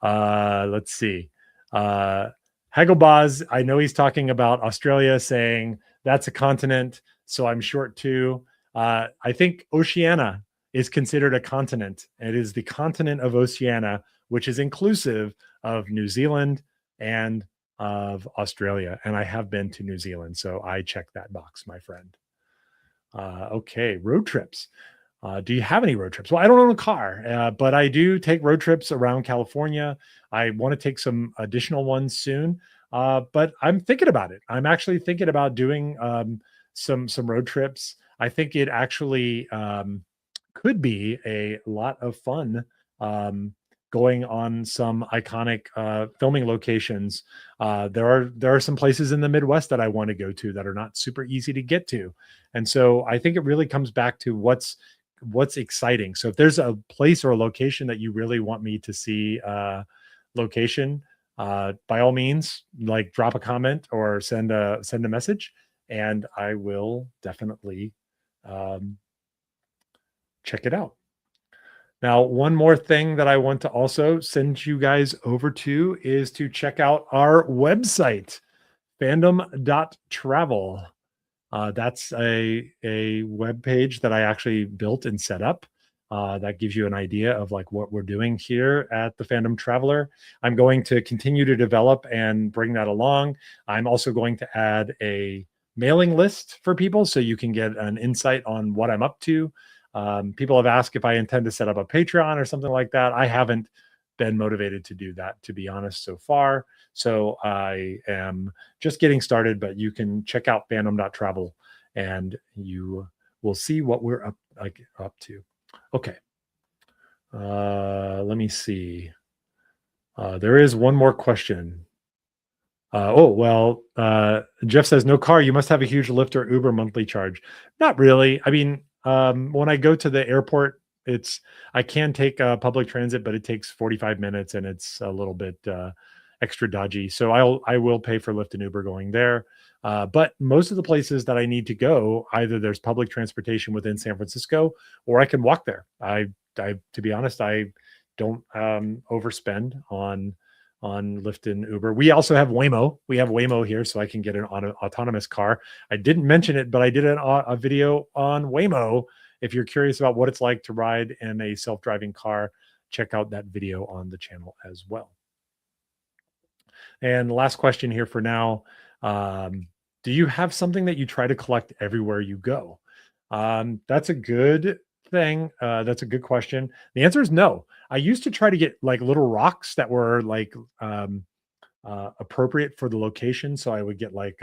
Let's see. Uh, Hagelbaz, I know he's talking about Australia, saying that's a continent, so I'm short too. I think Oceania is considered a continent. It is the continent of Oceania, which is inclusive of New Zealand and of Australia. And I have been to New Zealand, so I check that box, my friend. Okay, road trips. Do you have any road trips? Well, I don't own a car, but I do take road trips around California. I want to take some additional ones soon, but I'm thinking about it. I'm actually thinking about doing some road trips. I think it actually could be a lot of fun um, going on some iconic filming locations. There are some places in the Midwest that I want to go to that are not super easy to get to, and so I think it really comes back to what's exciting. So if there's a place or a location that you really want me to see, location, by all means, like drop a comment or send a message, and I will definitely um, check it out. Now, one more thing that I want to also send you guys over to is to check out our website, fandom.travel. That's a web page that I actually built and set up. That gives you an idea of like what we're doing here at the Fandom Traveler. I'm going to continue to develop and bring that along. I'm also going to add a mailing list for people so you can get an insight on what I'm up to. People have asked if I intend to set up a Patreon or something like that. I haven't been motivated to do that, to be honest, so far. So I am just getting started, but you can check out fandom.travel and you will see what we're up to. Okay. Let me see. There is one more question. Jeff says, no car. You must have a huge Lyft or Uber monthly charge. Not really. I mean, when I go to the airport, I can take public transit, but it takes 45 minutes and it's a little bit extra dodgy. So I will pay for Lyft and Uber going there. But most of the places that I need to go, either there's public transportation within San Francisco, or I can walk there. To be honest, I don't overspend on Lyft and Uber. We also have Waymo. We have Waymo here, so I can get an autonomous car. I didn't mention it, but I did a video on Waymo. If you're curious about what it's like to ride in a self-driving car, check out that video on the channel as well. And the last question here for now. Do you have something that you try to collect everywhere you go? That's a good thing. That's a good question. The answer is no. I used to try to get like little rocks that were like appropriate for the location. So I would get like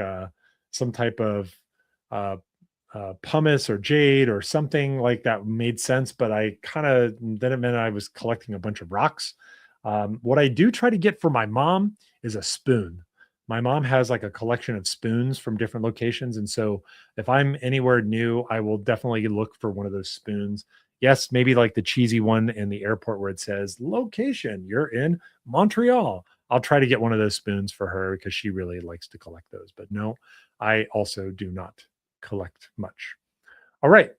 some type of uh, pumice or jade or something like that made sense. But I kind of, then it meant I was collecting a bunch of rocks. What I do try to get for my mom is a spoon. My mom has like a collection of spoons from different locations. And so if I'm anywhere new, I will definitely look for one of those spoons. Yes, maybe like the cheesy one in the airport where it says location, you're in Montreal. I'll try to get one of those spoons for her because she really likes to collect those. But no, I also do not collect much. All right.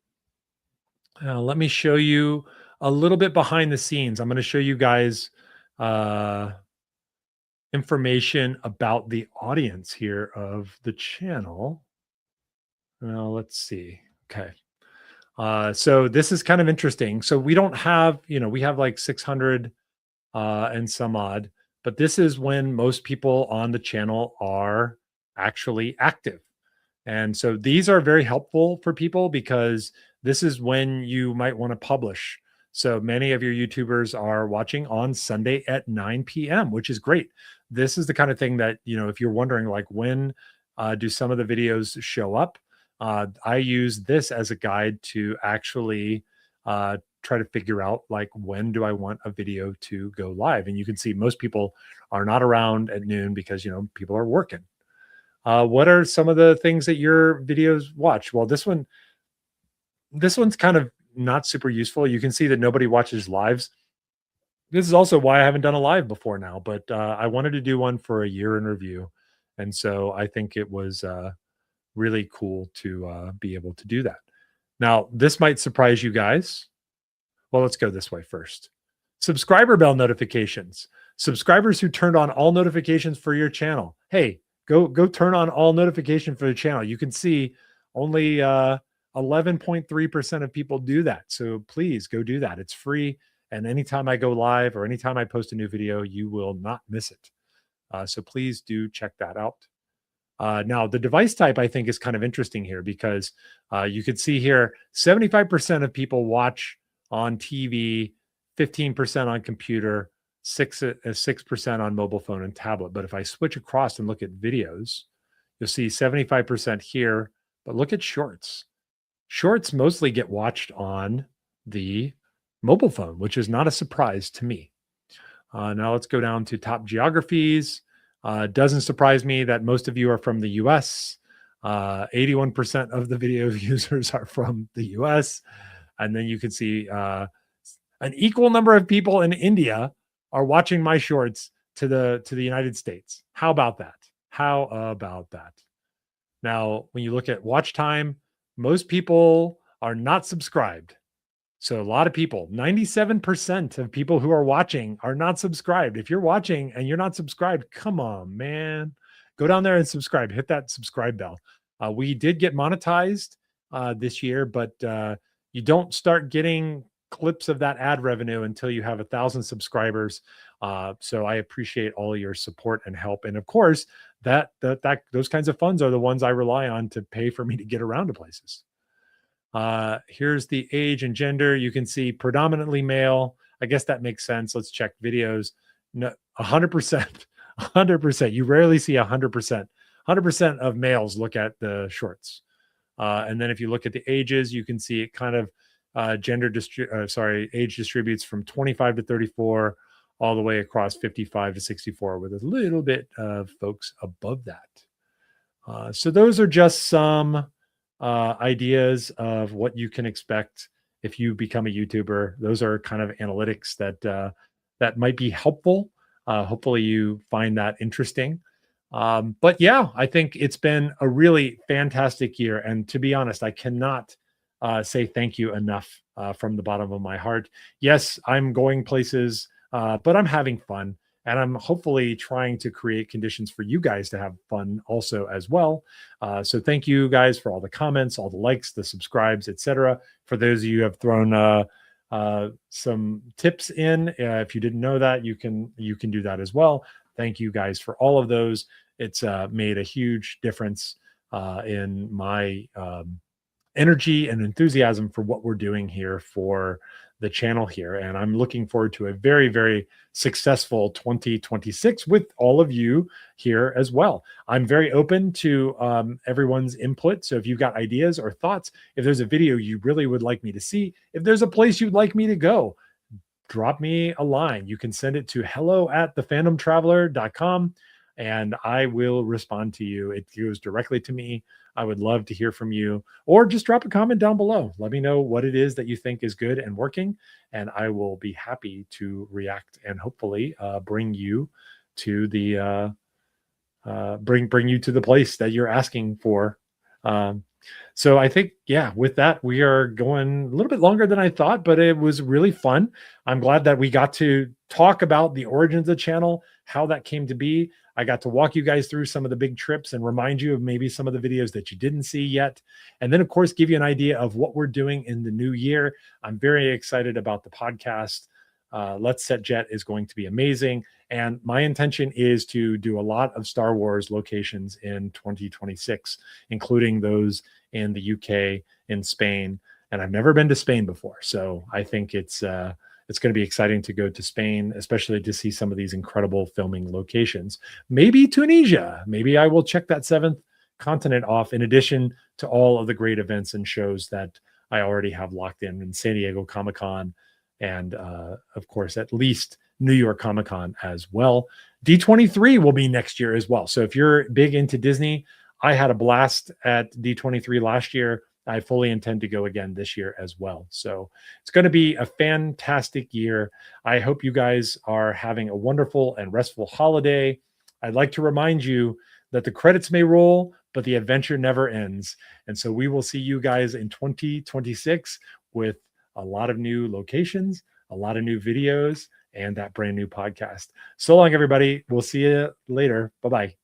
Let me show you a little bit behind the scenes. I'm going to show you guys uh, information about the audience here of the channel. Now, let's see. Okay. So this is kind of interesting. So we don't have, we have like 600 and some odd, but this is when most people on the channel are actually active. And so these are very helpful for people because this is when you might want to publish. So many of your YouTubers are watching on Sunday at 9 p.m., which is great. This is the kind of thing that, if you're wondering, like, when do some of the videos show up? I use this as a guide to actually try to figure out, like, when do I want a video to go live? And you can see most people are not around at noon because, people are working. What are some of the things that your videos watch? Well, this one's kind of not super useful. You can see that nobody watches lives. This is also why I haven't done a live before now, but I wanted to do one for a year in review. And so I think it was really cool to be able to do that. Now, this might surprise you guys. Well, let's go this way first. Subscriber bell notifications. Subscribers who turned on all notifications for your channel. Hey, go turn on all notification for the channel. You can see only 11.3% of people do that. So please go do that. It's free. And anytime I go live or anytime I post a new video, you will not miss it. So please do check that out. Now, the device type, I think, is kind of interesting here because you could see here 75% of people watch on TV, 15% on computer, 6% on mobile phone and tablet. But if I switch across and look at videos, you'll see 75% here. But look at shorts. Shorts mostly get watched on the mobile phone, which is not a surprise to me. Now let's go down to top geographies. Doesn't surprise me that most of you are from the US. 81% of the video users are from the US. And then you can see an equal number of people in India are watching my shorts to the United States. How about that? How about that? Now, when you look at watch time, most people are not subscribed. So a lot of people, 97% of people who are watching are not subscribed. If you're watching and you're not subscribed, come on, man. Go down there and subscribe. Hit that subscribe bell. We did get monetized this year, but you don't start getting clips of that ad revenue until you have 1,000 subscribers. So I appreciate all your support and help. And of course, those kinds of funds are the ones I rely on to pay for me to get around to places. Here's the age and gender. You can see predominantly male. I guess that makes sense. Let's check videos. No, 100%. 100%. You rarely see 100%. 100% of males look at the shorts. And then if you look at the ages, you can see it kind of age distributes from 25 to 34 all the way across 55 to 64 with a little bit of folks above that. So those are just some ideas of what you can expect if you become a YouTuber. Those are kind of analytics that might be helpful. Hopefully you find that interesting. But yeah, I think it's been a really fantastic year. And to be honest, I cannot say thank you enough from the bottom of my heart. Yes, I'm going places, but I'm having fun. And I'm hopefully trying to create conditions for you guys to have fun also as well. So thank you guys for all the comments, all the likes, the subscribes, etc. For those of you who have thrown some tips in, if you didn't know that, you can do that as well. Thank you guys for all of those. It's made a huge difference in my energy and enthusiasm for what we're doing here for the channel here. And I'm looking forward to a very, very successful 2026 with all of you here as well. I'm very open to everyone's input. So if you've got ideas or thoughts, if there's a video you really would like me to see, if there's a place you'd like me to go, drop me a line. You can send it to hello@thefandomtraveler.com and I will respond to you. It goes directly to me. I would love to hear from you, or just drop a comment down below. Let me know what it is that you think is good and working, and I will be happy to react and hopefully bring you to the bring you to the place that you're asking for. So I think, yeah, with that, we are going a little bit longer than I thought, but it was really fun. I'm glad that we got to talk about the origins of the channel, how that came to be. I got to walk you guys through some of the big trips and remind you of maybe some of the videos that you didn't see yet. And then, of course, give you an idea of what we're doing in the new year. I'm very excited about the podcast. Let's Set Jet is going to be amazing. And my intention is to do a lot of Star Wars locations in 2026, including those in the UK, in Spain. And I've never been to Spain before. So I think it's going to be exciting to go to Spain, especially to see some of these incredible filming locations. Maybe Tunisia. Maybe I will check that seventh continent off, in addition to all of the great events and shows that I already have locked in San Diego Comic-Con, and of course, at least New York Comic-Con as well. D23 will be next year as well. So if you're big into Disney, I had a blast at D23 last year. I fully intend to go again this year as well. So it's going to be a fantastic year. I hope you guys are having a wonderful and restful holiday. I'd like to remind you that the credits may roll, but the adventure never ends. And so we will see you guys in 2026 with a lot of new locations, a lot of new videos, and that brand new podcast. So long, everybody. We'll see you later. Bye-bye.